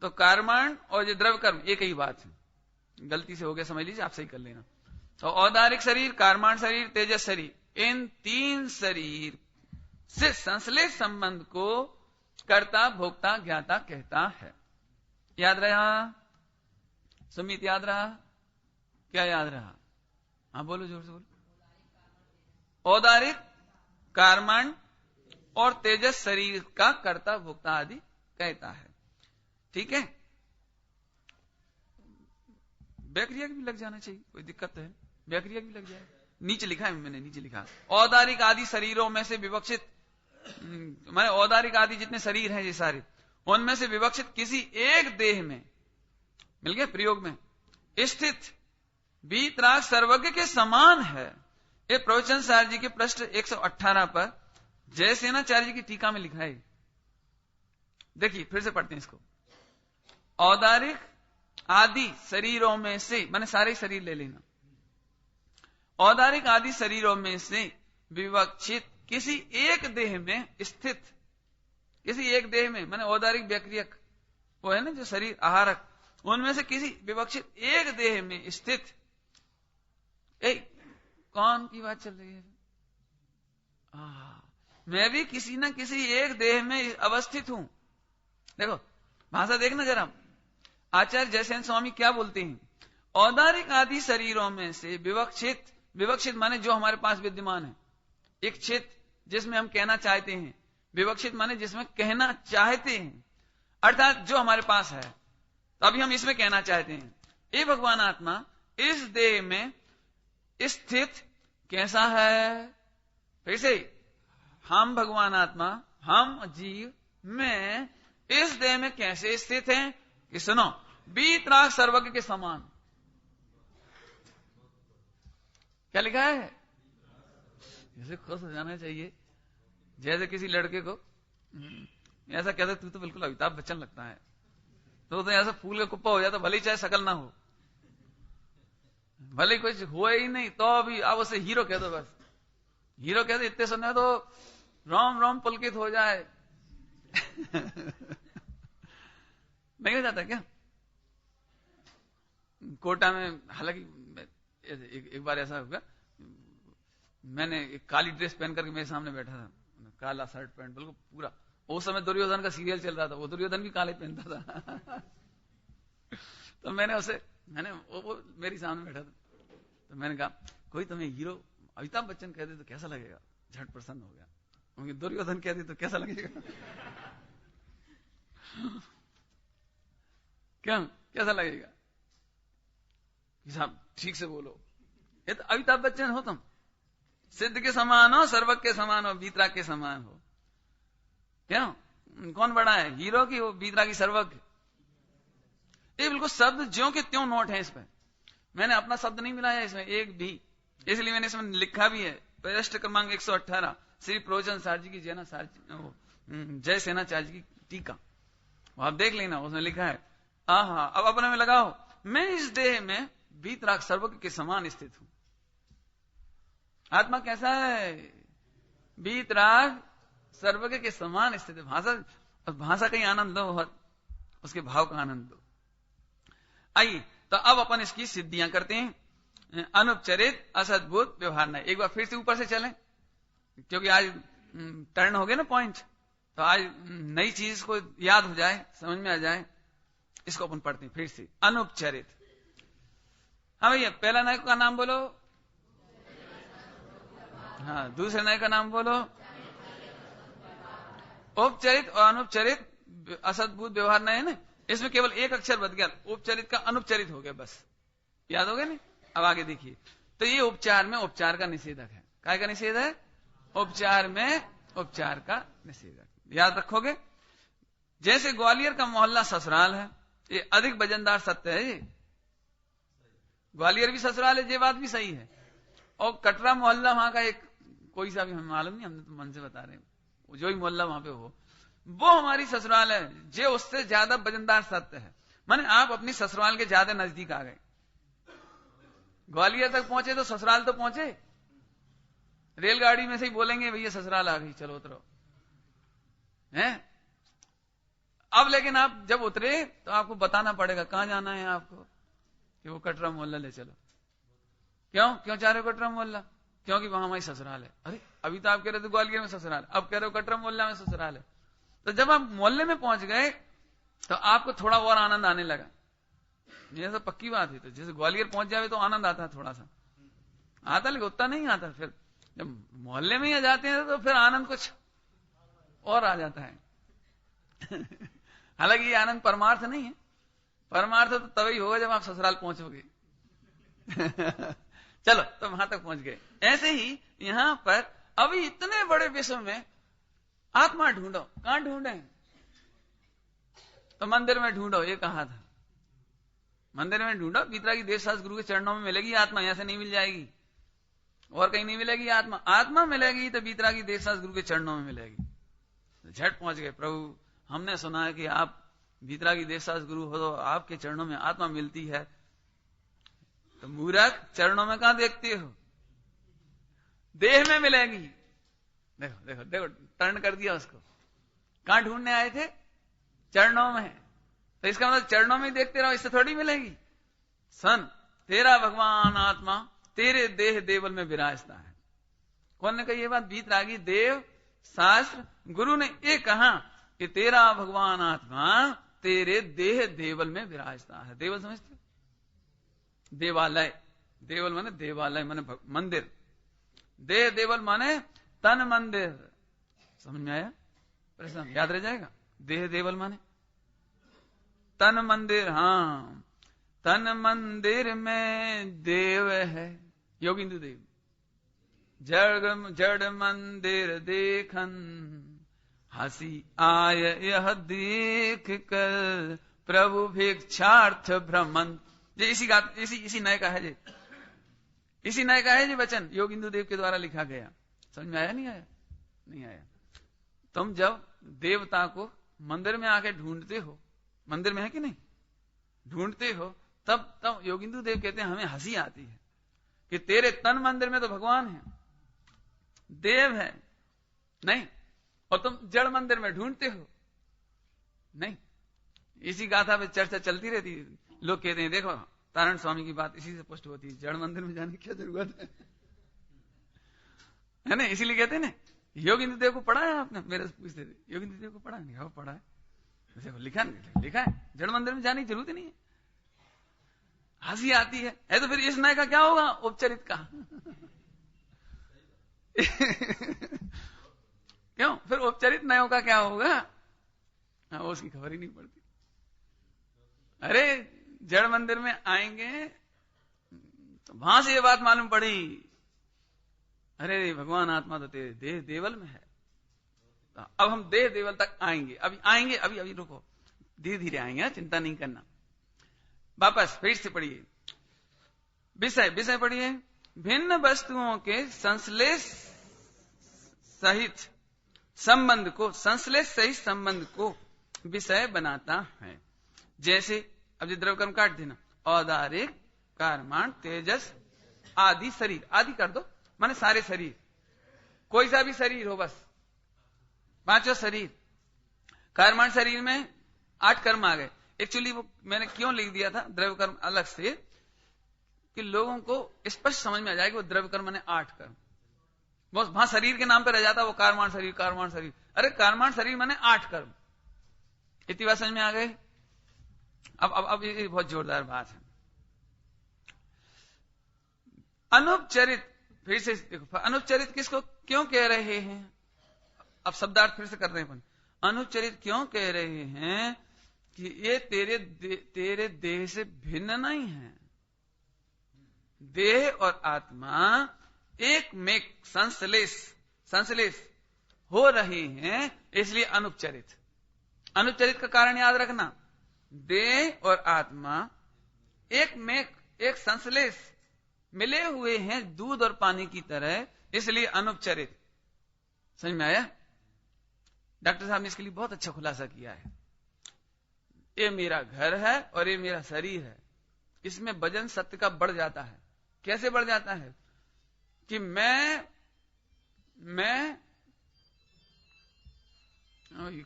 तो कार्माण और जो द्रव्य कर्म एक ही बात है। गलती से हो गया, समझ लीजिए, आप सही कर लेना। तो औदारिक शरीर, कार्माण शरीर, तेजस शरीर, इन 3 शरीर से संश्लेष संबंध को कर्ता, भोक्ता, ज्ञाता कहता है। याद रहा? सुमित याद रहा? क्या याद रहा? हाँ बोलो, जोर से बोलो। औदारिक, कार्माण और तेजस शरीर का कर्ता, भोक्ता आदि कहता है। ठीक है, बैक्रिया भी लग जाना चाहिए, कोई दिक्कत है? बैक्रिया भी लग जाए, नीचे लिखा है, मैंने नीचे लिखा, औदारिक आदि शरीरों में से विवक्षित, माने औदारिक आदि जितने शरीर हैं ये सारे, उनमें से विवक्षित किसी एक देह में, मिल गया प्रयोग में, स्थित वीतराग सर्वज्ञ के समान है। ये प्रवचन सार जी के पृष्ठ 118 पर जयसेनाचार्य जी की टीका में लिखा है। देखिए फिर से पढ़ते हैं इसको। औदारिक आदि शरीरों में से, माने सारे शरीर ले लेना, औदारिक आदि शरीरों में से विवक्षित किसी एक देह में स्थित, किसी एक देह में, माने औदारिक, व्यक्रियक, वो है ना जो शरीर आहारक, उनमें से किसी विवक्षित एक देह में स्थित। कौन की बात चल रही है? मैं भी किसी न किसी एक देह में अवस्थित हूं। देखो भाषा देखना जरा, आचार्य जयसेन स्वामी क्या बोलते हैं? औदारिक आदि शरीरों में से विवक्षित, विवक्षित माने जो हमारे पास विद्यमान है, एक क्षेत्र जिसमें हम कहना चाहते हैं, विवक्षित माने जिसमें कहना चाहते हैं, अर्थात जो हमारे पास है, तो अभी हम इसमें कहना चाहते हैं, ये भगवान आत्मा इस देह में स्थित कैसा है? फिर से, हम भगवान आत्मा, हम जीव में इस देह में कैसे स्थित हैं? कि सुनो, वीतराग सर्वज्ञ के समान। क्या लिखा है? जैसे खुश हो जाना चाहिए, जैसे किसी लड़के को ऐसा कहते तू तो बिल्कुल अमिताभ बच्चन लगता है, तो ऐसा फूल का कुप्पा हो जाता, भले ही चाहे शकल ना हो, भले कुछ हुआ ही नहीं, तो अभी आप उसे हीरो कह दो, बस हीरो कह दो, इतने सुने तो रोम रोम पुलकित हो जाए। नहीं हो जाता क्या? कोटा में, हालांकि एक बार ऐसा हुआ, मैंने एक काली ड्रेस पहन करके मेरे सामने बैठा था, काला शर्ट पैंट बिल्कुल पूरा। उस समय दुर्योधन का सीरियल चल रहा था, वो दुर्योधन भी काले पहनता था। तो मैंने वो मेरे सामने बैठा था, तो मैंने कहा कोई तुम्हें हीरो अमिताभ बच्चन कह दे तो कैसा लगेगा? झट प्रसन्न हो गया। दुर्योधन कह दे तो कैसा लगेगा? क्यों, कैसा लगेगा? साहब ठीक से बोलो, ये तो अमिताभ बच्चन हो तुम, सिद्ध के समान हो, सर्वक के समान हो, वीतराग के समान हो। क्यों, कौन बड़ा है, हीरो की वो वीतराग की सर्वक? ये बिल्कुल शब्द ज्यों के त्यों नोट है इस पर। मैंने अपना शब्द नहीं मिलाया इसमें एक भी, इसलिए मैंने इसमें लिखा भी है। पृष्ठ क्रमांक 118 श्री प्रोचन सार जी की जय सेनाचार्य जी की टीका, आप देख लेना, उसमें लिखा है आहा। अब अपने में लगाओ, मैं इस देह में वीतराग सर्वज्ञ के समान स्थित हूं। आत्मा कैसा है? वीतराग सर्वज्ञ के समान स्थित है। भाषा का ही आनंद लो, उसके भाव का आनंद लो। आइए तो अब अपन इसकी सिद्धियां करते हैं। अनुपचरित असद्भुत व्यवहार नहीं। एक बार फिर से ऊपर से चलें, क्योंकि आज टर्न हो गए ना पॉइंट, तो आज नई चीज को याद हो जाए, समझ में आ जाए, इसको अपन पढ़ते हैं फिर से। अनुपचरित, हाँ भैया, पहला नायक का नाम बोलो। हाँ, दूसरे नायक का नाम बोलो। उपचरित और अनुपचरित असद्भुत व्यवहार नहीं है ना, इसमें केवल एक अक्षर बच गया, उपचरित का अनुपचरित हो गया, बस याद हो गया नहीं। अब आगे देखिए, तो ये उपचार में उपचार का निषेधक है। काय का निषेध है? उपचार में उपचार का निषेधक, याद रखोगे। जैसे ग्वालियर का मोहल्ला ससुराल है, ये अधिक वजनदार सत्य है। ये ग्वालियर भी ससुराल है, ये बात भी सही है। और कटरा मोहल्ला वहां का एक कोई सा भी हमें मालूम नहीं, हमने तो मन से बता रहे हैं, जो ही मोहल्ला वहां पे हो, वो हमारी ससुराल है। जे उससे ज्यादा वजनदार सत्य है। माने आप अपनी ससुराल के ज्यादा नजदीक आ गए। ग्वालियर तक पहुंचे तो ससुराल तो पहुंचे। रेलगाड़ी में से ही बोलेंगे भैया ससुराल आ गई, चलो उतरो, हैं? अब लेकिन आप जब उतरे तो आपको बताना पड़ेगा कहां जाना है आपको, कि वो कटरा मोहल्ला ले चलो। क्यों चाह रहे हो कटरा मोहल्ला? क्योंकि वहां हमारी ससुराल है। अरे अभी तो आप कह रहे थे ग्वालियर में ससुराल, अब कह रहे हो कटरा मोहल्ला में ससुराल है। तो जब आप मोहल्ले में पहुंच गए तो आपको थोड़ा और आनंद आने लगा। ये सब पक्की बात है। तो जैसे ग्वालियर पहुंच जाए तो आनंद आता है, थोड़ा सा आता, लेकिन उतना नहीं आता। फिर जब मोहल्ले में ही आ जाते हैं तो फिर आनंद कुछ और आ जाता है। हालांकि ये आनंद परमार्थ नहीं है, परमार्थ तो तभी होगा जब आप ससुराल पहुंचोगे। चलो, तो वहां तक पहुंच गए। ऐसे ही यहां पर अभी इतने बड़े विश्व में आत्मा ढूंढो, कहां ढूंढे? तो मंदिर में ढूंढो, ये कहा था। मंदिर में ढूंढो, वीतरागी देवशास्त्र गुरु के चरणों में मिलेगी आत्मा, यहां से नहीं मिल जाएगी, और कहीं नहीं मिलेगी आत्मा। आत्मा मिलेगी तो वीतरागी देवशास्त्र गुरु के चरणों में मिलेगी। तो झट पहुंच गए, प्रभु हमने सुना है कि आप वीतरागी देवशास्त्र गुरु हो, तो आपके चरणों में आत्मा मिलती है। तो मूर्ख, चरणों में कहां देखते हो? देह में मिलेगी। देखो देखो देखो, टर्न कर दिया उसको। कहां ढूंढने आए थे? चरणों में। तो इसका मतलब चरणों में ही देखते रहो, इससे थोड़ी मिलेगी। सन तेरा भगवान आत्मा तेरे देह देवल में विराजता है। कौन ने कही ये बात? वीतरागी देव शास्त्र गुरु ने ये कहा कि तेरा भगवान आत्मा तेरे देह देवल में विराजता है। देवल समझते? देवालय, देवल माने देवालय माने मंदिर, देह देवल माने तन मंदिर। समझ में आया? प्रश्न याद रह जाएगा। देह देवल माने तन मंदिर। हाँ, तन मंदिर में देव है योगिंदु देव। जड़ मंदिर देखन हंसी आय यह देख कर प्रभु भिक्षार्थ भ्रमण। इसी नए का है जी, इसी नए का है जी वचन, योगिंदु देव के द्वारा लिखा गया। समझ में आया? नहीं आया? नहीं आया। तुम जब देवता को मंदिर में आके ढूंढते हो, मंदिर में है कि नहीं, ढूंढते हो, तब योगिंदु देव कहते हैं हमें हंसी आती है कि तेरे तन मंदिर में तो भगवान है, देव है नहीं, और तुम जड़ मंदिर में ढूंढते हो नहीं। इसी गाथा पे चर्चा चलती रहती है। लोग कहते हैं देखो तारण स्वामी की बात इसी से पुष्ट होती है, जड़ मंदिर में जाने की क्या जरूरत है। है ना, इसीलिए कहते हैं ना, योगेंद्र देव को पढ़ा है आपने? मेरे से पूछते थे योगेंद्र देव को पढ़ा नहीं? हाँ पढ़ा है। देखो लिखा नहीं, लिखा है, जड़ मंदिर में जाने की जरूरत ही नहीं है। हंसी आती है तो फिर इस नए का क्या होगा, उपचरित का? क्यों? फिर उपचरित नयों का क्या होगा? हाँ, उसकी खबर ही नहीं पड़ती। अरे जड़ मंदिर में आएंगे तो वहां से ये बात मालूम पड़ी, अरे भगवान आत्मा तो तेरे देह देवल में है। तो अब हम देह देवल तक आएंगे, अभी आएंगे, अभी अभी रुको, धीरे धीरे आएंगे, चिंता नहीं करना। वापस फिर से पढ़िए, विषय पढ़िए। भिन्न वस्तुओं के संश्लेष सहित संबंध को विषय बनाता है। जैसे अब ये द्रव्य कर्म काट देना, औदारिक, कर्माण, तेजस आदि शरीर, आदि कर दो, माने सारे शरीर, कोई सा भी शरीर हो, बस पांचों शरीर। कर्माण शरीर में 8 कर्म आ गए। एक्चुअली वो मैंने क्यों लिख दिया था द्रव्य कर्म अलग से, कि लोगों को स्पष्ट समझ में आ जाए कि वो द्रव्य कर्म माने 8 कर्म। वो वहां शरीर के नाम पे रह जाता, वो कर्माण शरीर। अरे कर्माण शरीर माने 8 कर्म। इतनी बात समझ में आ गई? अब ये बहुत जोरदार बात है। अनुपचरित, फिर से देखो, अनुपचरित किसको क्यों कह रहे हैं? अब शब्दार्थ फिर से कर रहे हैं। अनुपचरित क्यों कह रहे हैं? कि ये तेरे देह से भिन्न नहीं है। देह और आत्मा एक में संश्लेष हो रहे हैं, इसलिए अनुपचरित। अनुपचरित का कारण याद रखना, देह और आत्मा एक संश्लेष मिले हुए हैं दूध और पानी की तरह, इसलिए अनुपचरित। समझ में आया? डॉक्टर साहब ने इसके लिए बहुत अच्छा खुलासा किया है। ये मेरा घर है और ये मेरा शरीर है, इसमें वजन सत्य का बढ़ जाता है। कैसे बढ़ जाता है? कि मैं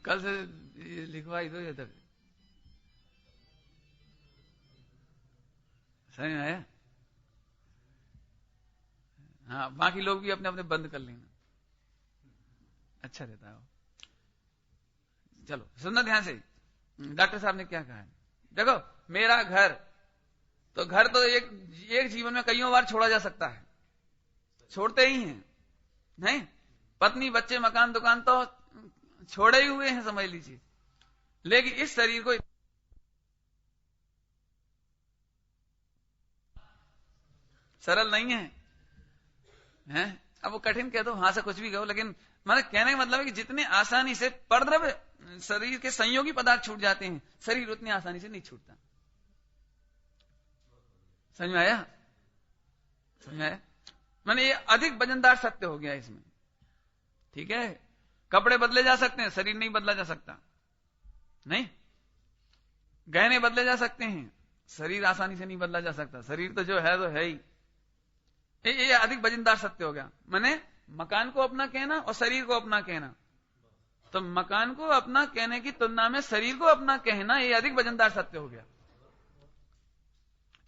कल से लिखवाई दो ये तक। समझ में आया? हाँ, बाकी लोग भी अपने अपने बंद कर लेना, अच्छा रहता है। चलो सुनना ध्यान से, डॉक्टर साहब ने क्या कहा है। देखो मेरा घर, तो घर तो एक जीवन में कईयों बार छोड़ा जा सकता है, छोड़ते ही हैं, नहीं? पत्नी, बच्चे, मकान, दुकान तो छोड़े ही हुए हैं, समझ लीजिए। लेकिन इस शरीर को सरल नहीं है? अब वो कठिन कह दो, वहां से कुछ भी कहो, लेकिन मैंने कहने का मतलब है कि जितने आसानी से परद्रव्य शरीर के संयोगी पदार्थ छूट जाते हैं, शरीर उतनी आसानी से नहीं छूटता। समझ में आया? मैंने ये अधिक वजनदार सत्य हो गया इसमें, ठीक है? कपड़े बदले जा सकते हैं, शरीर नहीं बदला जा सकता, नहीं? गहने बदले जा सकते हैं, शरीर आसानी से नहीं बदला जा सकता। शरीर तो जो है तो है ही। ये अधिक वजनदार सत्य हो गया। मैंने मकान को अपना कहना और शरीर को अपना कहना, तो मकान को अपना कहने की तुलना में शरीर को अपना कहना, ये अधिक वजनदार सत्य हो गया।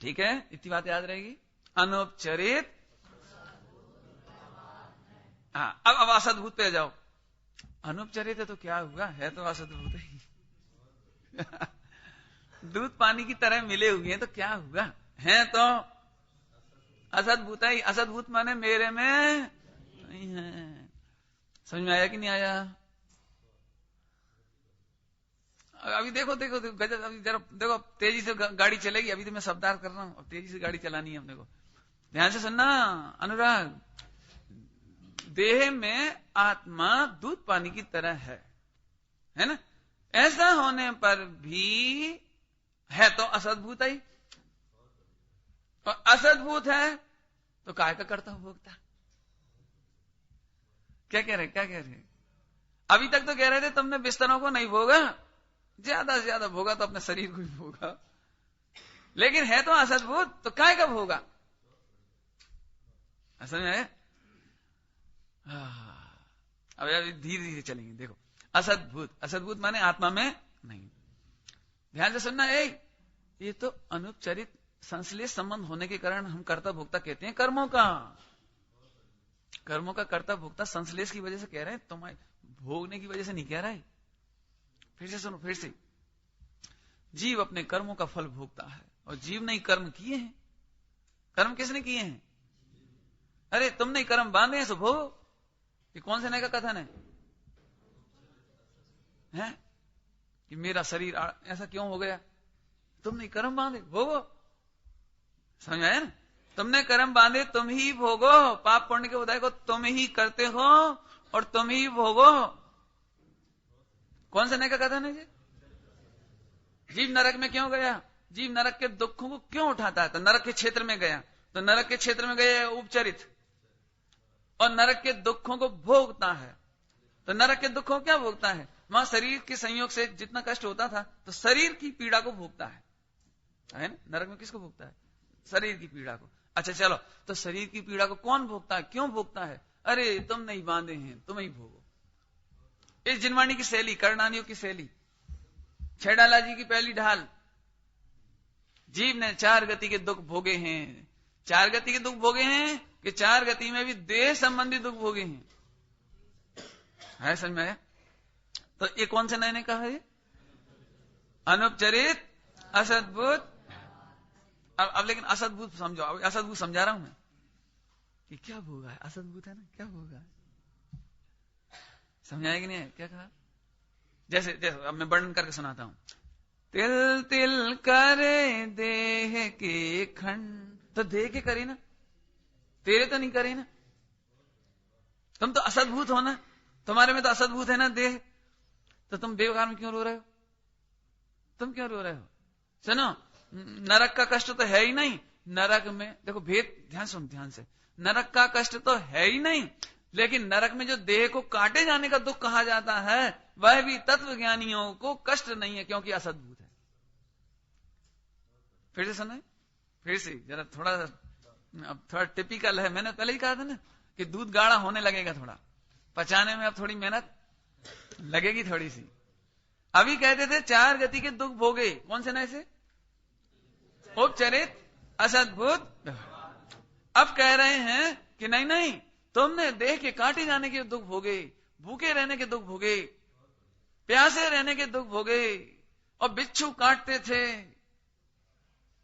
ठीक है, इतनी बात याद रहेगी। अनुपचरित, हाँ, अब असद्भूत पे जाओ। अनुपचरित है तो क्या हुआ, है तो असद्भूत ही। दूध पानी की तरह मिले हुए हैं तो क्या हुआ, है तो असद्भूत ही। असद्भूत माने मेरे में नहीं है। समझ में आया कि नहीं आया? अभी देखो गजब, अभी जरा देखो, तेजी से गाड़ी चलेगी। अभी तो मैं शब्दार्थ कर रहा हूं, अब तेजी से गाड़ी चलानी है अपने को। ध्यान से सुनना अनुराग, देह में आत्मा दूध पानी की तरह है ना? ऐसा होने पर भी है तो असद्भूत ही, और असद्भूत है तो काय का करता भोगता। क्या कह रहे? अभी तक तो कह रहे थे तुमने बिस्तरों को नहीं भोगा, ज्यादा से ज्यादा भोगा तो अपने शरीर को ही भोगा, लेकिन है तो असद्भूत, तो काय का भोगा। समझ में आया? अब धीरे धीरे चलेंगे। देखो, असद्भूत माने आत्मा में नहीं। ध्यान से सुनना, ये तो अनुपचरित संश्लेष संबंध होने के कारण हम कर्ता भोक्ता कहते हैं कर्मों का। कर्मों का कर्ता भोक्ता संश्लेष की वजह से कह रहे हैं, तुम्हारे भोगने की वजह से नहीं कह रहा है। फिर से सुनो, फिर से। जीव अपने कर्मों का फल भोगता है, और जीव ने कर्म किए हैं। कर्म किसने किए हैं? अरे तुमने कर्म बांधे हैं सो भोगो। ये कौन से नए का कथन है कि मेरा शरीर ऐसा क्यों हो गया? तुमने कर्म बांधे, भोगो। समझ आया ना? तुमने कर्म बांधे, तुम ही भोगो। पाप पुण्य के उदय को तुम ही करते हो और तुम ही भोगो। कौन से नए का कथन है जी? जीव नरक में क्यों गया? जीव नरक के दुखों को क्यों उठाता है? तो नरक के क्षेत्र में गया, तो नरक के क्षेत्र में गए उपचरित, और नरक के दुखों को भोगता है। तो नरक के दुखों को क्या भोगता है? वहां शरीर के संयोग से जितना कष्ट होता था, तो शरीर की पीड़ा को भोगता है ना? नरक में किसको भोगता है? शरीर की पीड़ा को। अच्छा चलो, तो शरीर की पीड़ा को कौन भोगता है, क्यों भोगता है? अरे तुम नहीं बांधे हैं, तुम ही भोगो। इस जिनवाणी की शैली, कर्णानियों की शैली, छेड़ाला जी की पहली ढाल। जीव ने 4 गति के दुख भोगे हैं। 4 गति के दुख भोगे हैं कि 4 गति में भी देह संबंधी दुख भोगे हैं। है समझ में आया? तो ये कौन से नए ने कहा है? अनुपचरित, असद्भुत। अब लेकिन असद्भुत समझो। अब असद्भुत समझा रहा हूं मैं कि क्या भोगा है। असद्भुत है ना, क्या भोगा है? समझाया कि नहीं है? क्या कहा? जैसे अब मैं वर्णन करके सुनाता हूं। तिल तिल करे देह के खंड। तो देह के करे ना, तेरे तो नहीं करे ना। तुम तो असद्भुत हो ना, तुम्हारे में तो असद्भुत है ना देह। तो तुम बेवकार में क्यों रो रहे हो? तुम क्यों रो रहे हो? सुनो, नरक का कष्ट तो है ही नहीं। नरक में देखो भेद, ध्यान सुन ध्यान से। नरक का कष्ट तो है ही नहीं, लेकिन नरक में जो देह को काटे जाने का दुख कहा जाता है, वह भी तत्वज्ञानियों को कष्ट नहीं है, क्योंकि असद्भुत है। फिर से सुने, फिर से जरा थोड़ा, अब थोड़ा टिपिकल है। मैंने पहले ही कहा था ना कि दूध गाढ़ा होने लगेगा, थोड़ा पचाने में अब थोड़ी मेहनत लगेगी थोड़ी सी। अभी कहते थे 4 गति के दुख भोगे। कौन से नए से? उपचरित, असद्भुत। अब कह रहे हैं कि नहीं नहीं, तुमने देह के काटे जाने के दुख भोगे, भूखे रहने के दुख भोगे, प्यासे रहने के दुख भोगे, और बिच्छू काटते थे।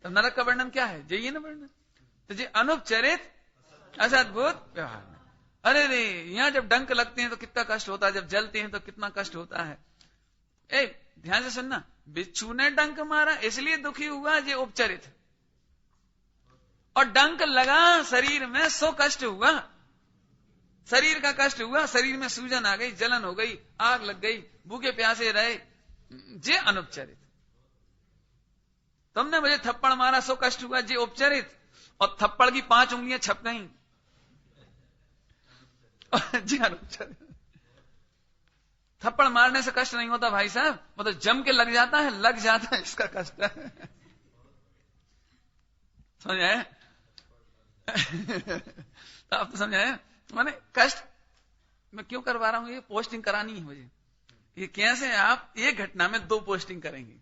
तो नरक का वर्णन क्या है? यही है ना वर्णन। तो जी अनुपचरित, असद्भुत व्यवहार में। अरे रे, यहां जब डंक लगते हैं तो कितना कष्ट होता है, जब जलते हैं तो कितना कष्ट होता है। ध्यान से सुनना, बिच्छू ने डंक मारा इसलिए दुखी हुआ, ये उपचरित। और डंक लगा शरीर में, सो कष्ट हुआ, शरीर का कष्ट हुआ, शरीर में सूजन आ गई, जलन हो गई, आग लग गई, भूखे प्यासे रहे, जे अनुपचरित। तुमने मुझे थप्पड़ मारा, सो कष्ट हुआ, जे उपचरित। और थप्पड़ की 5 उंगलियां छप गई, जे अनुपचरित। थप्पड़ मारने से कष्ट नहीं होता भाई साहब, वो तो जम के लग जाता है, लग जाता है, इसका कष्ट है। समझ आए? तो आप तो समझ आए? माने कष्ट मैं क्यों करवा रहा हूं? ये पोस्टिंग करानी है मुझे। ये कैसे आप एक घटना में 2 पोस्टिंग करेंगे?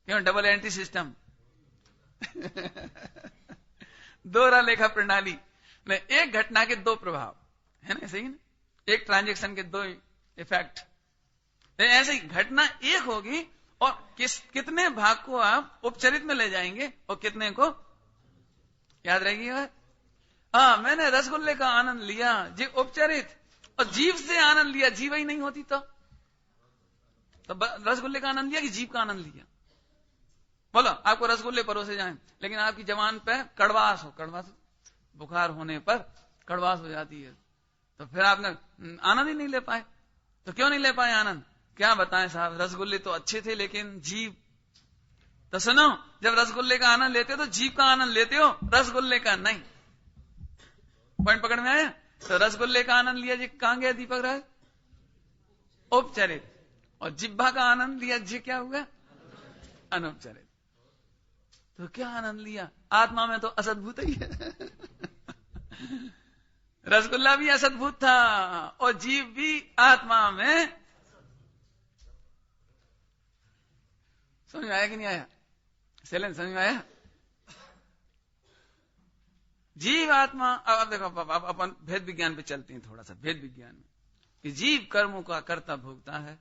क्यों? Double entry system. दोहरा लेखा प्रणाली में एक घटना के 2 प्रभाव है ना, सही ना? एक ट्रांजैक्शन के 2 इफेक्ट। ऐसे ही घटना एक होगी, और कितने भाग को आप उपचरित में ले जाएंगे और कितने को याद रहेगी। हाँ, मैंने रसगुल्ले का आनंद लिया, जी उपचरित। और जीव से आनंद लिया, जीव ही नहीं होती तो रसगुल्ले का आनंद लिया कि जीव का आनंद लिया? बोलो, आपको रसगुल्ले परोसे जाएं, लेकिन आपकी जबान पे कड़वास हो, कड़वास बुखार होने पर कड़वास हो जाती है, तो फिर आपने आनंद ही नहीं ले पाए। तो क्यों नहीं ले पाए आनंद? क्या बताएं साहब, रसगुल्ले तो अच्छे थे, लेकिन जीव। तो सुनो, जब रसगुल्ले का आनंद लेते हो तो जीव का आनंद लेते हो, रसगुल्ले का नहीं। पॉइंट पकड़ में आया? तो रसगुल्ले का आनंद लिया जी, कहां गया दीपक राज? उपचरित। और जिब्भा का आनंद लिया जी, क्या हुआ? अनुपचरित। तो क्या आनंद लिया? आत्मा में तो असद्भुत ही है। रसगुल्ला भी असद्भुत था और जीव भी आत्मा में। समझ में आया कि नहीं आया? समझ में आया? जीव आत्मा। अब देखो, अब अपन भेद विज्ञान पे चलते हैं थोड़ा सा। भेद विज्ञान में कि जीव कर्मों का कर्ता भोगता है।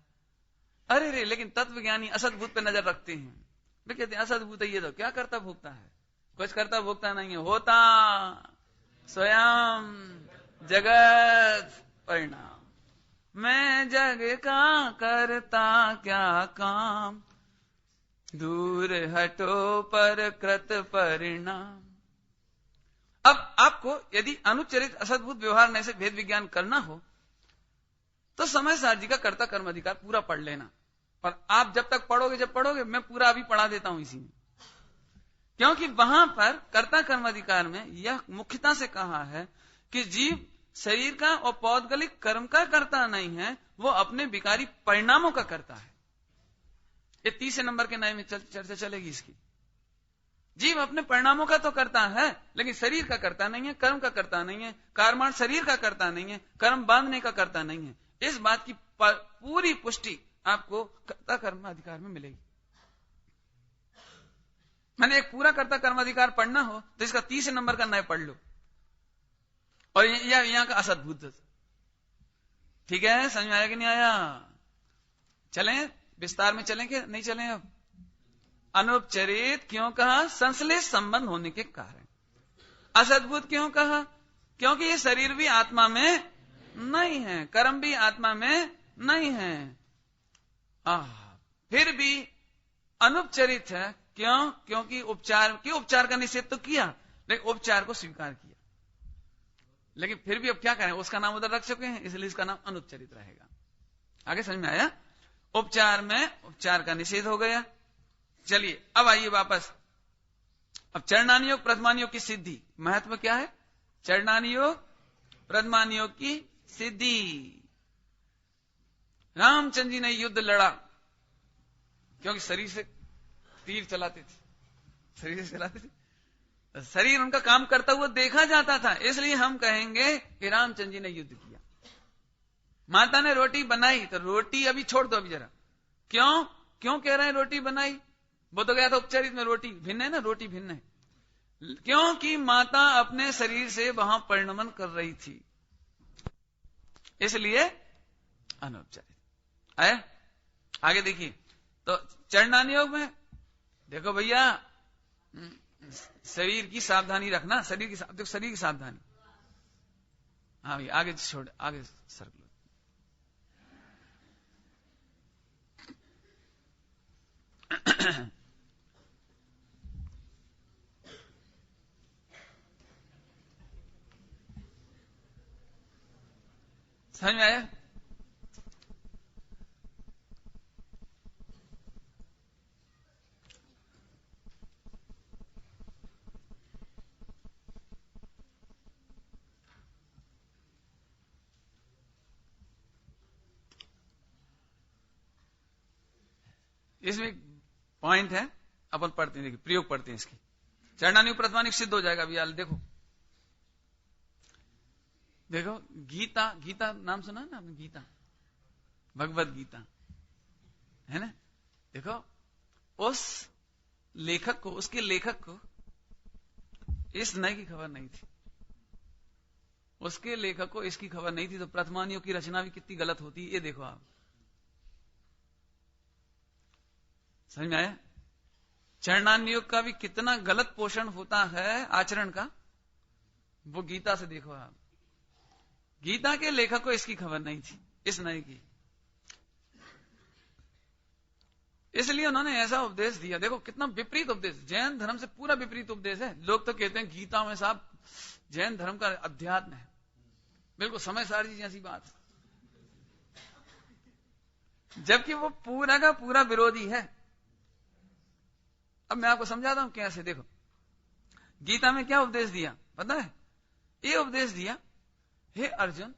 अरे रे, लेकिन तत्वज्ञानी असद्भूत पे नजर रखते हैं। वे कहते हैं असद्भूत है ये तो क्या करता भोगता है, कुछ करता भोगता नहीं है, होता स्वयं जगत परिणाम। मैं जग का करता क्या काम, दूर हटो पर कृत परिणाम। अब आपको यदि अनुचरित असद्भुत व्यवहार में से भेद विज्ञान करना हो तो समय सार जी का कर्ता कर्म अधिकार पूरा पढ़ लेना। पर आप जब तक पढ़ोगे, जब पढ़ोगे, मैं पूरा अभी पढ़ा देता हूं इसी में, क्योंकि वहां पर कर्ता कर्म अधिकार में यह मुख्यता से कहा है कि जीव शरीर का और पौद्गलिक कर्म का कर्ता नहीं है, वो अपने विकारी परिणामों का करता है। ये 30 नंबर के नए में चर्चा चलेगी इसकी। जीव अपने परिणामों का तो करता है, लेकिन शरीर का करता नहीं है, कर्म का करता नहीं है, कर्माण शरीर का करता नहीं है, कर्म बांधने का करता नहीं है। इस बात की पूरी पुष्टि आपको कर्ता कर्म अधिकार में मिलेगी। मैंने एक पूरा कर्ता कर्म अधिकार पढ़ना हो तो इसका 30 नंबर का नए पढ़ लो, और यहां का असद्भुत। ठीक है, समझ में आया कि नहीं आया? चलें विस्तार में, चलें कि नहीं चलें? अब अनुपचरित क्यों कहा? संश्लेष संबंध होने के कारण। असद्भुत क्यों कहा? क्योंकि ये शरीर भी आत्मा में नहीं है, कर्म भी आत्मा में नहीं है। फिर भी अनुपचरित है। क्यों? क्योंकि उपचार का निषेध तो किया, लेकिन उपचार को स्वीकार किया। लेकिन फिर भी अब क्या करें, उसका नाम उधर रख चुके हैं, इसलिए इसका नाम अनुपचरित रहेगा। आगे समझ में आया? उपचार में उपचार का निषेध हो गया। चलिए अब आइए वापस। अब चरणानियोग प्रथमानियोग की सिद्धि महत्व क्या है? चरणानियोग प्रथमानियोग की सिद्धि। रामचंद्र जी ने युद्ध लड़ा, क्योंकि शरीर से तीर चलाते थे, शरीर से चलाते थे, शरीर उनका काम करता हुआ देखा जाता था, इसलिए हम कहेंगे कि रामचंद्र जी ने युद्ध किया। माता ने रोटी बनाई तो रोटी अभी छोड़ दो, अभी जरा। क्यों कह रहे हैं रोटी बनाई? वो तो गया था उपचारित में, रोटी भिन्न है ना, रोटी भिन्न है। क्योंकि माता अपने शरीर से वहां परिणमन कर रही थी, इसलिए अनुपचारित है। आगे देखिए, तो चरणानियोग में देखो भैया, शरीर की सावधानी रखना, शरीर की सावधानी। हाँ भैया, आगे छोड़, आगे सर्कल। समझ में आया? इसमें पॉइंट है, अपन पढ़ते हैं, देखिए प्रयोग पढ़ते हैं इसकी। चरणानियोग प्रथमानियोग सिद्ध हो जाएगा अभी। देखो देखो, गीता नाम सुना है ना आपने? गीता, भगवत गीता है ना? देखो, उसके लेखक को इस नए की खबर नहीं थी, उसके लेखक को इसकी खबर नहीं थी, तो प्रथमानियोग की रचना भी कितनी गलत होती है, ये देखो आप। समझ में आया? चरणानियोग का भी कितना गलत पोषण होता है आचरण का, वो गीता से देखो आप। गीता के लेखक को इसकी खबर नहीं थी, इस नए की, इसलिए उन्होंने ऐसा उपदेश दिया। देखो कितना विपरीत उपदेश, जैन धर्म से पूरा विपरीत उपदेश है। लोग तो कहते हैं गीता में साहब जैन धर्म का अध्यात्म है, बिल्कुल समय सार जी जैसी बात, जबकि वो पूरा का पूरा विरोधी है। अब मैं आपको समझाता हूं कैसे। देखो गीता में क्या उपदेश दिया पता है? ये उपदेश दिया, हे अर्जुन,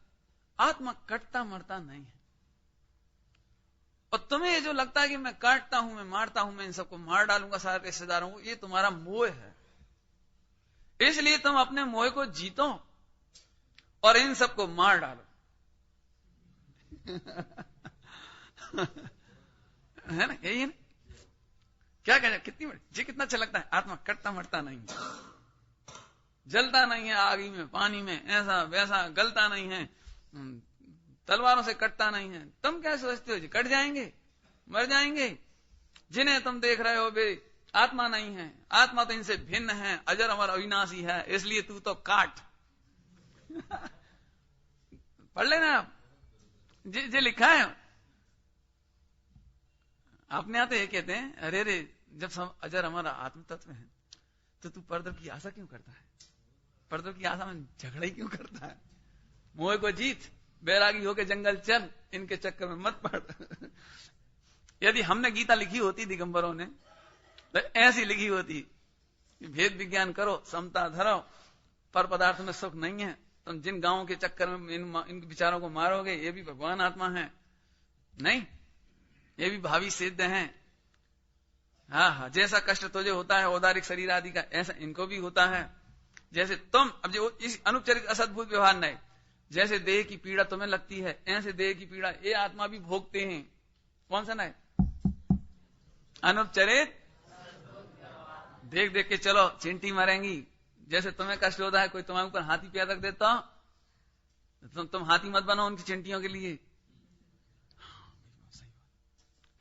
आत्मा कटता मरता नहीं है, और तुम्हें ये जो लगता है कि मैं काटता हूं, मैं मारता हूं, मैं इन सबको मार डालूंगा सारे रिश्तेदारों को, ये तुम्हारा मोह है। इसलिए तुम अपने मोह को जीतो और इन सबको मार डालो। है ना? यही है ना? क्या कहना, कितनी जी कितना अच्छा लगता है, आत्मा कटता मरता नहीं। जलता नहीं है आगी में, पानी में, ऐसा वैसा, गलता नहीं है, तलवारों से कटता नहीं है। तुम क्या सोचते हो जी कट जाएंगे, मर जाएंगे? जिन्हें तुम देख रहे हो वे आत्मा नहीं है, आत्मा तो इनसे भिन्न है, अजर अमर अविनाशी है, इसलिए तू तो काट। पढ़ लेना आप, जे लिखा है। अपने आते ये कहते हैं, अरे रे जब सब अजर अमर आत्म तत्व है तो तू परद्रव की आशा क्यों करता है? परद्रव की आशा में झगड़ा ही क्यों करता है? मोह को जीत, बैरागी होके जंगल चल, इनके चक्कर में मत पड़। यदि हमने गीता लिखी होती दिगंबरों ने तो ऐसी लिखी होती, भेद विज्ञान करो, समता धरो, पर पदार्थ में सुख नहीं है, तुम जिन गांवों के चक्कर में इन विचारों को मारोगे ये भी भगवान आत्मा है नहीं, ये भी भावी सिद्ध हैं। हाँ, जैसा कष्ट तुझे होता है औदारिक शरीर आदि का, ऐसा इनको भी होता है। जैसे तुम अब जो इस अनुपचारिक असद्भुत व्यवहार नहीं, जैसे देह की पीड़ा तुम्हें लगती है ऐसे देह की पीड़ा ये आत्मा भी भोगते हैं। कौन सा नहीं? अनुपचरित। देख देख के चलो चिंटी मरेंगी, जैसे तुम्हें कष्ट होता है, कोई तुम्हारे ऊपर हाथी पैर रख देता तुम हाथी मत बनो उनकी चिंटियों के लिए।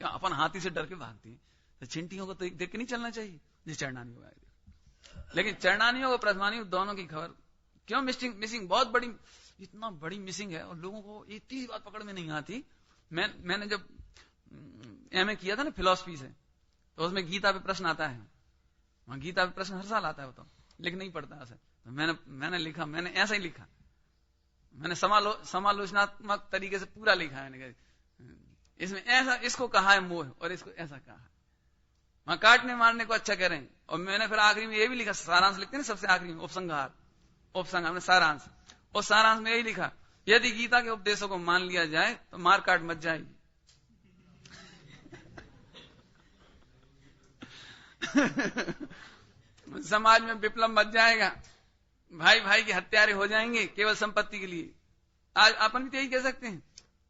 क्या अपन हाथी से डर के भागते हैं, तो चिंटियों को तो देख के नहीं चलना चाहिए, जो चरणानी हुआ है। लेकिन चरणानियों को प्रथमानियों दोनों की खबर क्यों मिसिंग बहुत बड़ी, इतना बड़ी मिसिंग है और लोगों को इतनी बात पकड़ में नहीं आती। मैंने जब एमए किया था ना फिलॉसफी से, तो उसमें गीता पे प्रश्न आता है, वहां गीता पे प्रश्न हर साल आता है, वो तो लेकिन नहीं पढ़ता ऐसे। तो मैंने लिखा, मैंने ऐसा ही लिखा, मैंने समालोचनात्मक तरीके से पूरा लिखा है। इसमें ऐसा इसको कहा है मोह और इसको ऐसा कहा है, वहां काटने मारने को अच्छा करें। और मैंने फिर आखिरी में ये भी लिखा, सारांश लिखते हैं ना सबसे आखिरी में, उपसंहार में सारांश, और सारांश में यही लिखा, यदि गीता के उपदेशों को मान लिया जाए तो मार काट मच जाएगी। समाज में विप्लव मच जाएगा, भाई भाई की हत्यारे हो जाएंगे केवल संपत्ति के लिए। आज अपन भी तो यही कह सकते हैं,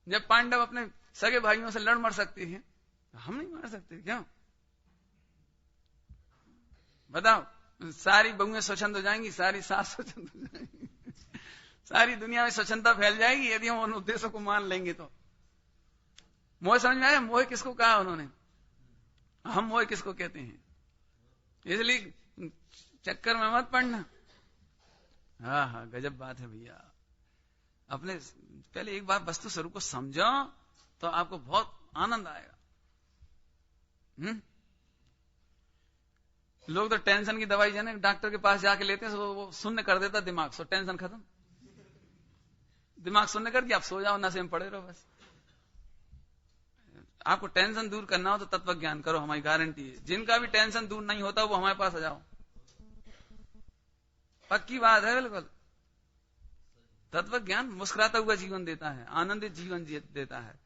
जब पांडव अपने सगे भाइयों से लड़ मर सकते हैं, हम नहीं मार सकते क्यों? बताओ, सारी बहुएं स्वच्छंद हो जाएंगी, सारी सास स्वच्छंद हो जाएंगी, सारी दुनिया में स्वच्छंदता फैल जाएगी यदि हम उन उद्देश्यों को मान लेंगे तो। मोह समझ में आया? मोह किसको कहा उन्होंने, हम मोह किसको कहते हैं? इसलिए चक्कर में मत पड़ना। हाँ, गजब बात है भैया। अपने पहले एक बार वस्तु स्वरूप को समझो तो आपको बहुत आनंद आएगा। लोग तो टेंशन की दवाई जाने डॉक्टर के पास जाके लेते हैं, वो शून्य कर देता दिमाग, सो टेंशन खत्म, दिमाग शून्य कर दिया, आप सो जाओ, नशे में पड़े रहो बस। आपको टेंशन दूर करना हो तो तत्व ज्ञान करो, हमारी गारंटी है। जिनका भी टेंशन दूर नहीं होता वो हमारे पास आ जाओ, पक्की बात है बिल्कुल। तत्व ज्ञान मुस्कुराता हुआ जीवन देता है, आनंदित जीवन देता है,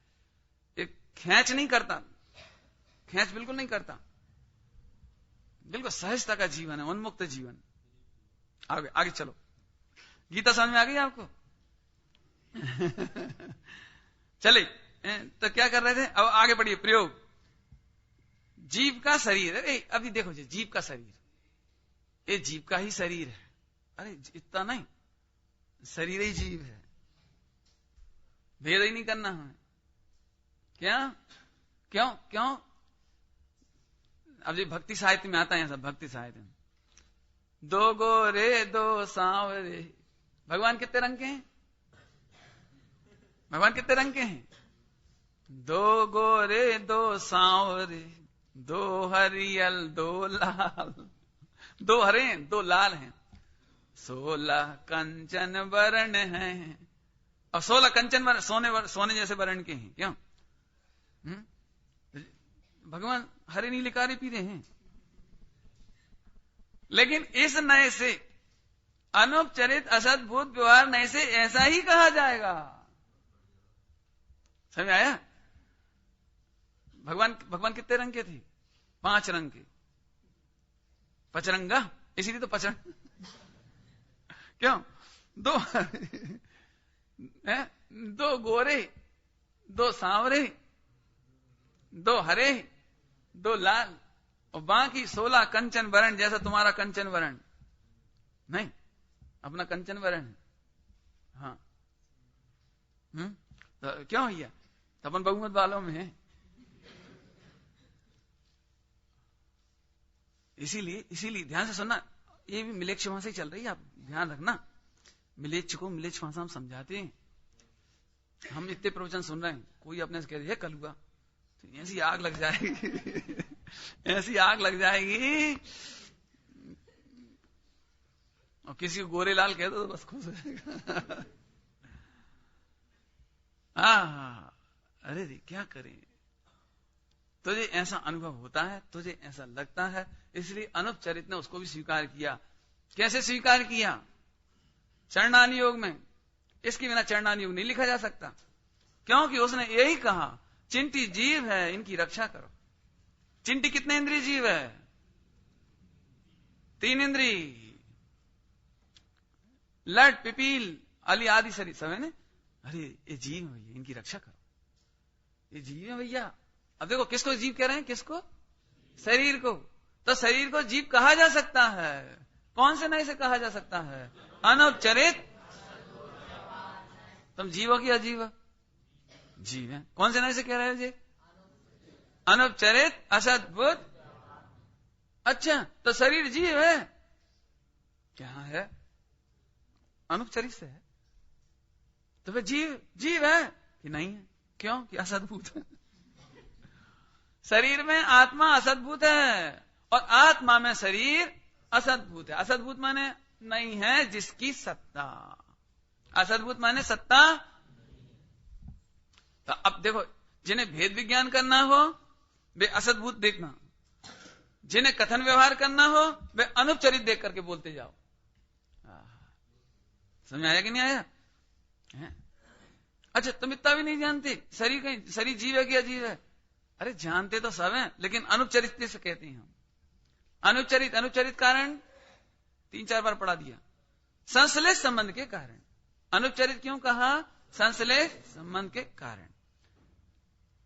एक खेच नहीं करता, खेच बिल्कुल नहीं करता, बिल्कुल सहजता का जीवन है, उन्मुक्त जीवन। आगे चलो, गीता समझ में आ गई आपको? चले तो क्या कर रहे थे, अब आगे बढ़िए। प्रयोग, जीव का शरीर है। अभी देखो जी, जीव का शरीर, ये जीव का ही शरीर है। अरे इतना नहीं, शरीर ही जीव है, भेद ही नहीं करना हमें। क्या क्यों क्यों? अब जी भक्ति साहित्य में आता है सब, भक्ति साहित्य में दो गोरे दो सांवरे, भगवान कितने रंग के हैं? भगवान कितने रंग के हैं? दो गोरे दो सांवरे, दो हरियल दो लाल, दो हरे हैं दो लाल हैं, 16 कंचन वर्ण हैं। और 16 कंचन वर्ण सोने जैसे वर्ण के हैं। क्यों? भगवान हरे नीले काले पीले हैं। लेकिन इस नए से, अनुपचरित असद्भुत व्यवहार नए से ऐसा ही कहा जाएगा। समझ आया? भगवान कितने रंग के थे? 5 रंग के, पचरंगा, इसीलिए तो पचरंग। क्यों? दो गोरे, 2 सांवरे, 2 हरे, 2 लाल, और बाकी 16 कंचन वर्ण, जैसा तुम्हारा कंचन वर्ण नहीं। अपना कंचन वरण है। हाँ, तो क्यों भैया, तो अपन बहुमत वालों में है। इसीलिए ध्यान से सुनना, ये भी मिलेच्छ भाषा ही चल रही है, आप ध्यान रखना। मिलेच्छ को मिलेच्छ भाषा हम समझाते हैं। हम इतने प्रवचन सुन रहे हैं, कोई अपने से कह रही है कलुआ, तो ऐसी आग लग जाएगी ऐसी आग लग जाएगी, और किसी को गोरे लाल कह दो तो बस खुश हो जाएगा। अरे रे क्या करें, तुझे ऐसा अनुभव होता है, तुझे ऐसा लगता है, इसलिए अनुपचरित ने उसको भी स्वीकार किया। कैसे स्वीकार किया? चरणानि योग में। इसके बिना चरणानि योग नहीं लिखा जा सकता, क्योंकि उसने यही कहा, चिंटी जीव है, इनकी रक्षा करो। चिंटी कितने इंद्रिय जीव है? 3 इंद्रिय, लट, पिपील, अली आदि शरीर सब है ना। अरे ये जीव है भैया, इनकी रक्षा करो, ये जीव है भैया। अब देखो किसको जीव कह रहे हैं, किसको? शरीर को। तो शरीर को जीव कहा जा सकता है, कौन से नए से कहा जा सकता है? अनुपचरित। तुम जीव हो कि अजीव? जीव है। कौन से नए से कह रहे हो जी? अनुपचरित असद्भुत। अच्छा, तो शरीर जीव है, क्या है? अनुपचरित से है, तो फिर जीव है कि नहीं है? क्यों? कि असद्भुत है। शरीर में आत्मा असद्भुत है, और आत्मा में शरीर असद्भुत है। असद्भुत माने नहीं है जिसकी सत्ता, असद्भुत माने सत्ता। तो अब देखो, जिन्हें भेद विज्ञान करना हो वे असद्भुत देखना, जिन्हें कथन व्यवहार करना हो वे अनुपचरित देख करके बोलते जाओ। समझ आया कि नहीं आया? है? अच्छा, तुम इतना भी नहीं जानते शरीर जीव है कि अजीव है? अरे जानते तो सब हैं, लेकिन अनुपचरित से कहते हैं हम। अनुपचरित कारण 3-4 बार पढ़ा दिया, संश्लेष संबंध के कारण। अनुपचरित क्यों कहा? संश्लेष संबंध के कारण।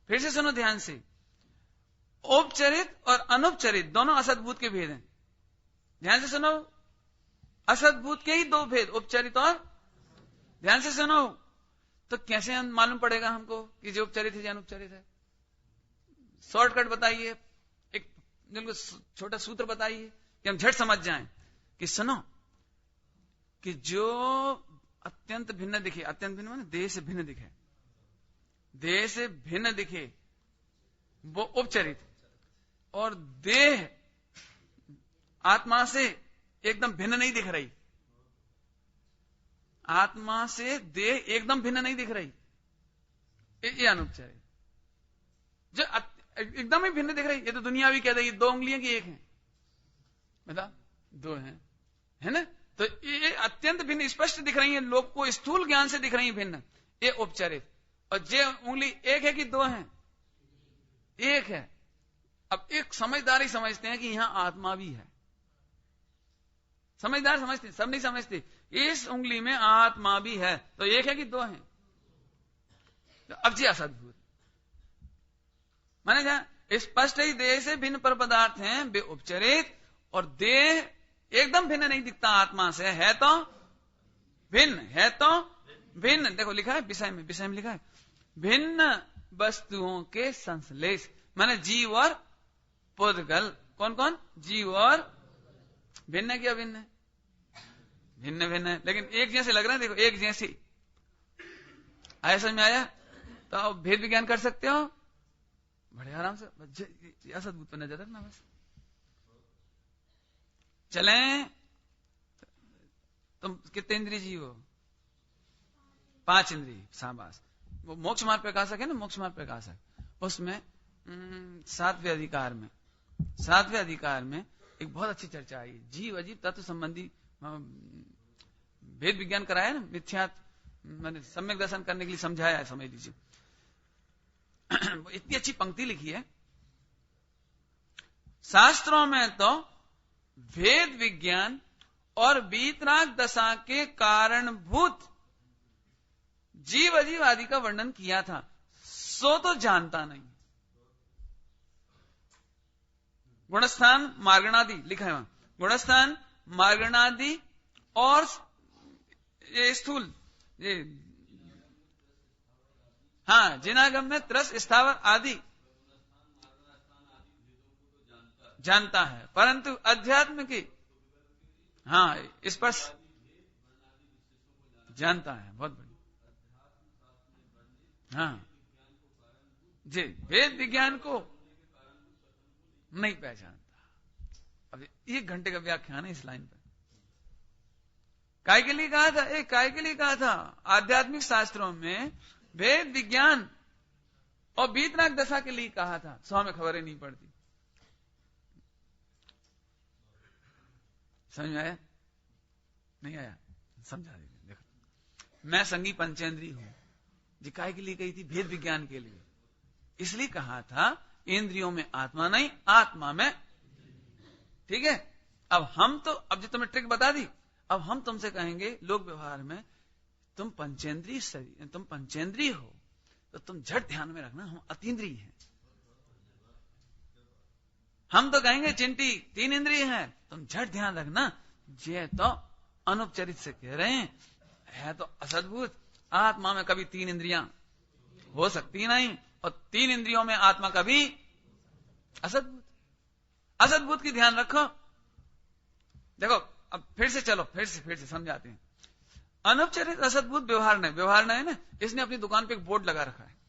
फिर से सुनो ध्यान से, औपचरित और अनुपचरित दोनों असद्भूत के भेद हैं। ध्यान से सुनो, असद्भूत के ही 2 भेद, उपचरित और। ध्यान से सुनो, तो कैसे मालूम पड़ेगा हमको कि जो उपचरित है या अनुपचरित है? शॉर्टकट बताइए, एक छोटा सूत्र बताइए कि हम झट समझ जाएं कि सुनो, कि जो अत्यंत भिन्न दिखे, अत्यंत भिन्न माने देह से भिन्न दिखे, देह से भिन्न दिखे वो उपचरित, और देह आत्मा से एकदम भिन्न नहीं दिख रही, आत्मा से देह एकदम भिन्न नहीं दिख रही, ये अनुपचरित। जो एकदम ही भिन्न दिख रही, ये तो दुनिया भी कह रही है 2 उंगलियां की एक है, बता 2 हैं, है ना? तो ये अत्यंत भिन्न स्पष्ट दिख रही है, लोग को स्थूल ज्ञान से दिख रही है भिन्न, ये उपचरित। और जे उंगली एक है कि 2 हैं? एक है। अब एक समझदार ही समझते हैं कि यहां आत्मा भी है, समझदार समझते हैं, सब नहीं समझते। इस उंगली में आत्मा भी है, तो एक है कि 2 हैं? तो अब जी असद्भुत माने क्या? स्पष्ट ही देह से भिन्न पर पदार्थ हैं वे उपचरित, और देह एकदम भिन्न नहीं दिखता आत्मा से, है तो भिन्न, है तो भिन्न। देखो लिखा है विषय में लिखा है, भिन्न वस्तुओं के संश्लेष, माने जीव और पुद्गल। कौन कौन? जीव और। भिन्न है कि अभिन्न है? भिन्न भिन्न है, लेकिन एक जैसे लग रहे हैं। देखो एक जैसी, आया समझ में आया? तो आप भेद विज्ञान कर सकते हो बड़े आराम से, असद्भुत पर नजर रखना बस। चलें, तुम कितने इंद्रिय जीव हो? 5 इंद्रिय, शाबाश। वो मोक्ष मार्ग प्रकाशक है ना, मोक्ष मार्ग प्रकाशक, उसमें 7वें अधिकार में एक बहुत अच्छी चर्चा आई, जीव अजीव तत्व संबंधी भेद विज्ञान कराया ना, मिथ्यात्व मैंने सम्यक दर्शन करने के लिए समझाया है, समझ लीजिए। इतनी अच्छी पंक्ति लिखी है शास्त्रों में, तो भेद विज्ञान और वीतराग दशा के कारणभूत जीव अजीव आदि का वर्णन किया था, सो तो जानता नहीं। गुणस्थान मार्गणादि लिखा है वहां, गुणस्थान मार्गणादि और ये स्थूल, ये हाँ, जिनागम में त्रस स्थावर आदि जानता है, परंतु अध्यात्म की हाँ स्पर्श जानता है। बहुत बढ़िया। हाँ जी, वेद विज्ञान को नहीं पहचानता। अब 1 घंटे का व्याख्यान है इस लाइन पर। काय के लिए कहा था? काय के लिए कहा था? आध्यात्मिक शास्त्रों में वेद विज्ञान और बीतराग दशा के लिए कहा था। 100 में खबरें नहीं पड़ती। समझ में आया? नहीं आया? समझा दीजिए। देखो, मैं संगी पंचेंद्री हूं जी, काय के लिए कही थी? भेद विज्ञान के लिए। इसलिए कहा था इंद्रियों में आत्मा नहीं, आत्मा में। ठीक है। अब हम तो, अब जो तुमने ट्रिक बता दी, अब हम तुमसे कहेंगे लोक व्यवहार में, तुम पंचेंद्रीय शरीर, तुम पंचेंद्रीय हो, तो तुम झट ध्यान में रखना हम अतीन्द्रिय हैं। हम तो कहेंगे चिंटी 3 इंद्रिय है, तुम झट ध्यान रखना ये तो अनुपचरित से कह रहे हैं, है तो असद्भुत। आत्मा में कभी 3 इंद्रियां हो सकती नहीं, और 3 इंद्रियों में आत्मा कभी असद्भुत। असद्भुत की ध्यान रखो। देखो अब फिर से चलो, फिर से समझाते हैं। अनुपचरित असद्भुत व्यवहार नहीं, व्यवहार नहीं ना, इसने अपनी दुकान पे एक बोर्ड लगा रखा है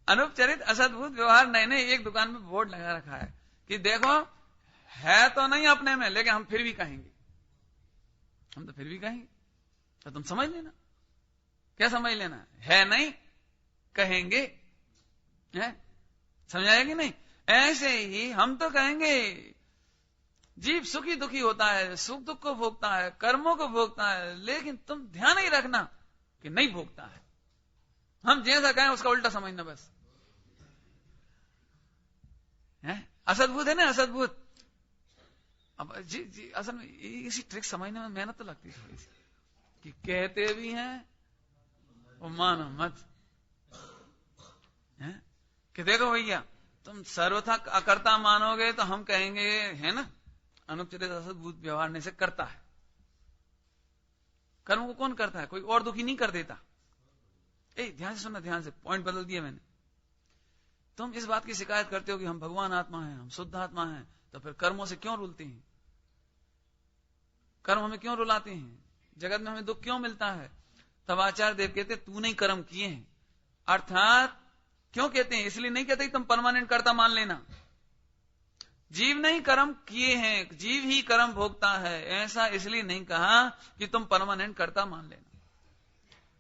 अनुपचरित असद्भुत व्यवहार नहीं, एक दुकान पे बोर्ड लगा रखा है कि देखो है तो नहीं अपने में, लेकिन हम फिर भी कहेंगे, हम तो फिर भी कहेंगे। तो तुम समझ लेना। क्या समझ लेना? है नहीं कहेंगे, है? समझ आएगी नहीं? ऐसे ही हम तो कहेंगे जीव सुखी दुखी होता है, सुख दुख को भोगता है, कर्मों को भोगता है, लेकिन तुम ध्यान ही रखना कि नहीं भोगता है। हम जैसा कहें उसका उल्टा समझना बस। है? असद्भुत है ना, असद्भुत। अब जी असल में इसी ट्रिक समझने में मेहनत तो लगती है थोड़ी सी, कि कहते भी हैं वो मानो मत, है? कि देखो भैया तुम सर्वथा अकर्ता मानोगे तो हम कहेंगे, है ना, अनुपचरित असद्भुत व्यवहार से करता है। कर्म को कौन करता है? कोई और दुखी नहीं कर देता। ध्यान से सुनना, ध्यान से, पॉइंट बदल दिया मैंने। तुम इस बात की शिकायत करते हो कि हम भगवान आत्मा हैं, हम शुद्ध आत्मा हैं, तो फिर कर्मों से क्यों रुलते हैं? कर्म हमें क्यों रुलाते हैं? जगत में हमें दुख क्यों मिलता है? तब आचार्य देव कहते तूने ही कर्म किए हैं। अर्थात क्यों कहते हैं? इसलिए नहीं कहते तुम परमानेंट कर्ता मान लेना। जीव नहीं कर्म किए हैं, जीव ही कर्म भोगता है, ऐसा इसलिए नहीं कहा कि तुम परमानेंट कर्ता मान लेना।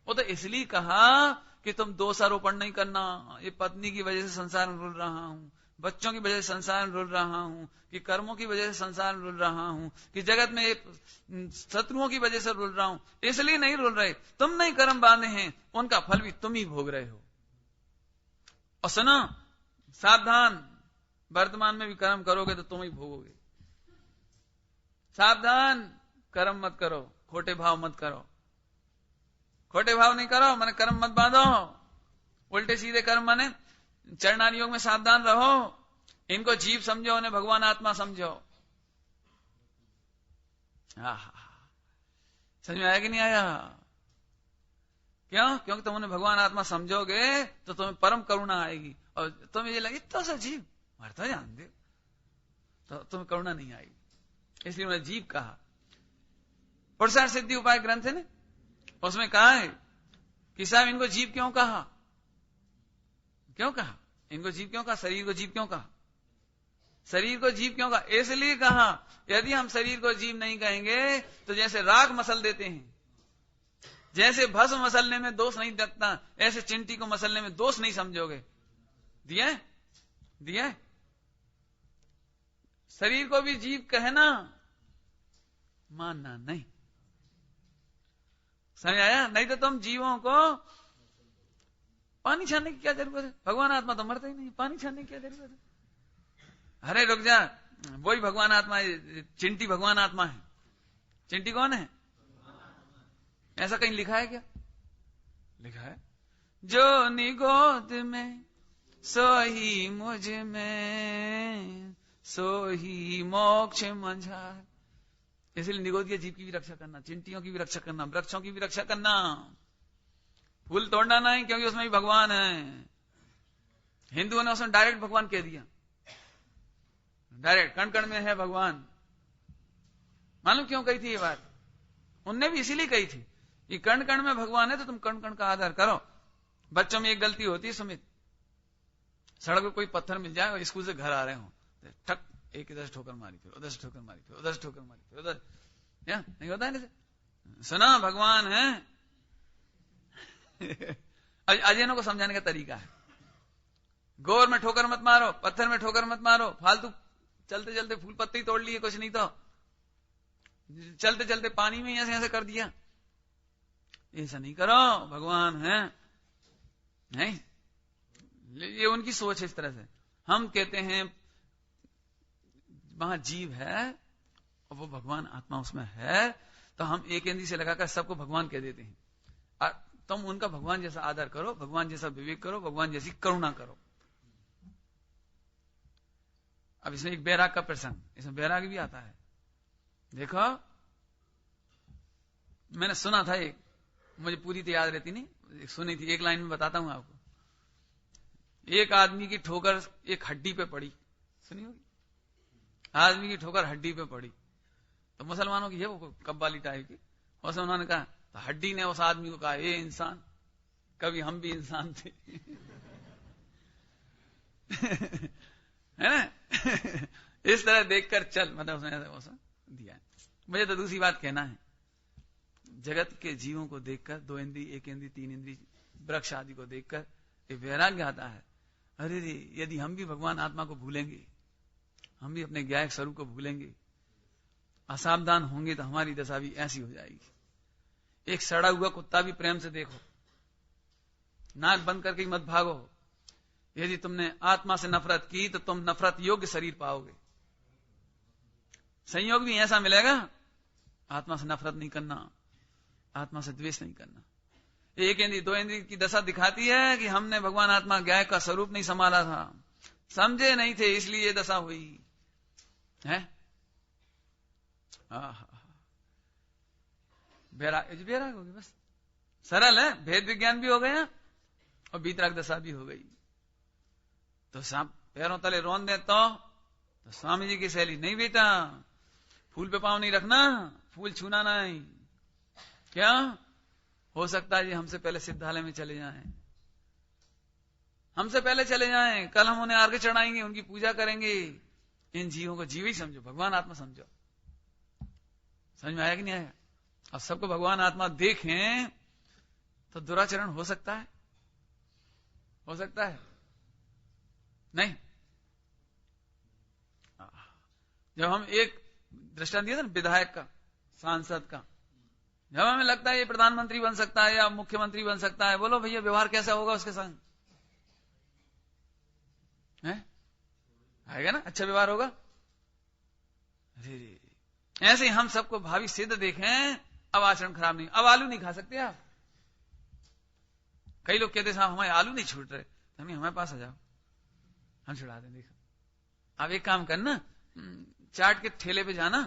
वो तो इसलिए कहा कि तुम दोषारोपण नहीं करना, ये पत्नी की वजह से संसार में रुल रहा हूं, बच्चों की वजह से संसार में रुल रहा हूं, कि कर्मों की वजह से संसार में रुल रहा हूं, कि जगत में शत्रुओं की वजह से रुल रहा हूं। इसलिए नहीं रुल रहे, तुम नहीं कर्म बांधे हैं, उनका फल भी तुम ही भोग रहे हो। और सुनो, सावधान, वर्तमान में भी कर्म करोगे तो तुम ही भोगोगे। सावधान, कर्म मत करो, खोटे भाव मत करो, खोटे भाव नहीं करो, माने कर्म मत बांधो, उल्टे सीधे कर्म माने चरणान योग में सावधान रहो। इनको जीव समझो, उन्हें भगवान आत्मा समझो। समझ में आया कि नहीं आया? क्यों? क्योंकि तुम उन्हें भगवान आत्मा समझोगे तो तुम्हें परम करुणा आएगी, और तुम्हें ये लगे इतना सा जीव मरता जान दे, तो तुम्हें करुणा नहीं आएगी। इसलिए उन्हें जीव कहा। पुरुषार्थ सिद्धि उपाय ग्रंथ है ना, उसमें कहा है कि साहब इनको जीव क्यों कहा? क्यों कहा इनको जीव? क्यों कहा? शरीर को जीव क्यों कहा? शरीर को जीव क्यों कहा? इसलिए कहा यदि हम शरीर को जीव नहीं कहेंगे तो जैसे राख मसल देते हैं, जैसे भस्म मसलने में दोष नहीं लगता, ऐसे चिंटी को मसलने में दोष नहीं समझोगे। दिया दिया शरीर को भी जीव कहना, मानना नहीं। समझ आया? नहीं तो तुम जीवों को पानी छानने की क्या जरूरत है? भगवान आत्मा तो मरता ही नहीं, पानी छानने की क्या जरूरत है? अरे रुक जा, वही भगवान आत्मा है, चिंटी भगवान आत्मा है। चिंटी कौन है? ऐसा कहीं लिखा है क्या? लिखा है, जो निगोद में सो ही मुझ में, सो ही मोक्ष मंझार। इसलिए निगोदिया जीव की भी रक्षा करना, चिंटियों की भी रक्षा करना, वृक्षों की भी रक्षा करना। फूल तोड़ना नहीं, क्योंकि उसमें भी भगवान है। हिंदुओं ने उसमें डायरेक्ट भगवान कह दिया, डायरेक्ट कण कण में है भगवान। मालूम क्यों कही थी ये बात? उनने भी इसीलिए कही थी कि कण कण में भगवान है, तो तुम कण कण का आदर करो। बच्चों में एक गलती होती है सुमित, सड़क पे कोई पत्थर मिल जाए और स्कूल से घर आ रहे हो, ठक एक इधर से ठोकर मारी, फिर उधर से ठोकर मारी, फिर उधर से ठोकर मारी, फिर उधर, या नहीं होता है? सुना भगवान है। अजैनों को समझाने का तरीका है, गोर में ठोकर मत मारो, पत्थर में ठोकर मत मारो, फालतू चलते चलते फूल पत्ते ही तोड़ लिए, कुछ नहीं तो चलते चलते पानी में ऐसे ऐसे कर दिया, ऐसा नहीं करो, भगवान है। नहीं, ये उनकी सोच है इस तरह से। हम कहते हैं वहां जीव है और वो भगवान आत्मा उसमें है, तो हम एक एंदी से लगाकर सबको भगवान कह देते हैं। तुम उनका भगवान जैसा आदर करो, भगवान जैसा विवेक करो, भगवान जैसी करुणा करो। अब इसमें एक बैराग का प्रसंग, इसमें बैराग भी आता है। देखो, मैंने सुना था, एक मुझे पूरी तो याद रहती नहीं, सुनी थी, एक लाइन में बताता हूं आपको। एक आदमी की ठोकर एक हड्डी पे पड़ी, सुनी होगी, आदमी की ठोकर हड्डी पे पड़ी, तो मुसलमानों की है वो कब्बाली टाइप की, उसने उन्होंने कहा, तो हड्डी ने उस आदमी को कहा, ये इंसान, कभी हम भी इंसान थे। है ना? इस तरह देखकर चल, मतलब उसने दिया है। मुझे तो दूसरी बात कहना है, जगत के जीवों को देखकर, 2 इंद्री, 1 इंद्री, 3 इंद्री, वृक्ष आदि को देखकर ये वैराग्य आता है। अरे रे, यदि हम भी भगवान आत्मा को भूलेंगे, हम भी अपने ज्ञायक स्वरूप को भूलेंगे, असावधान होंगे, तो हमारी दशा भी ऐसी हो जाएगी। एक सड़ा हुआ कुत्ता भी प्रेम से देखो, नाक बंद करके ही मत भागो। यदि तुमने आत्मा से नफरत की तो तुम नफरत योग्य शरीर पाओगे। संयोग भी ऐसा मिलेगा, आत्मा से नफरत नहीं करना, आत्मा से द्वेष नहीं करना। 1 इंद्री 2 इंद्री की दशा दिखाती है कि हमने भगवान आत्मा ज्ञायक का स्वरूप नहीं संभाला था, समझे नहीं थे, इसलिए ये दशा हुई है। बैराग होगी, बस सरल है, भेद विज्ञान भी हो गया और बीतराग दशा भी हो गई। तो पैरों तले रोन दे तो स्वामी जी की शैली, नहीं बेटा, फूल पे पांव नहीं रखना, फूल छूना नहीं। क्या हो सकता है जी हमसे पहले सिद्धालय में चले जाएं, हमसे पहले चले जाएं, कल हम उन्हें अर्घ्य चढ़ाएंगे, उनकी पूजा करेंगे। इन जीवों को जीव ही समझो, भगवान आत्मा समझो। समझ में आया कि नहीं आया? अब सबको भगवान आत्मा देखें तो दुराचरण हो सकता है, हो सकता है नहीं? जब हम एक दृष्टांत दिया था ना, विधायक का, सांसद का, जब हमें लगता है ये प्रधानमंत्री बन सकता है या मुख्यमंत्री बन सकता है, बोलो भैया व्यवहार कैसा होगा उसके संग? है आएगा ना, अच्छा व्यवहार होगा। अरे ऐसे ही हम सबको भावी सिद्ध देखें, अब आचरण खराब नहीं। अब आलू नहीं खा सकते आप, कई लोग कहते साहब हमारे आलू नहीं छूट रहे, हमारे पास आ जाओ, हम छुड़ा दें। देखो, अब एक काम करना, चाट के ठेले पे जाना,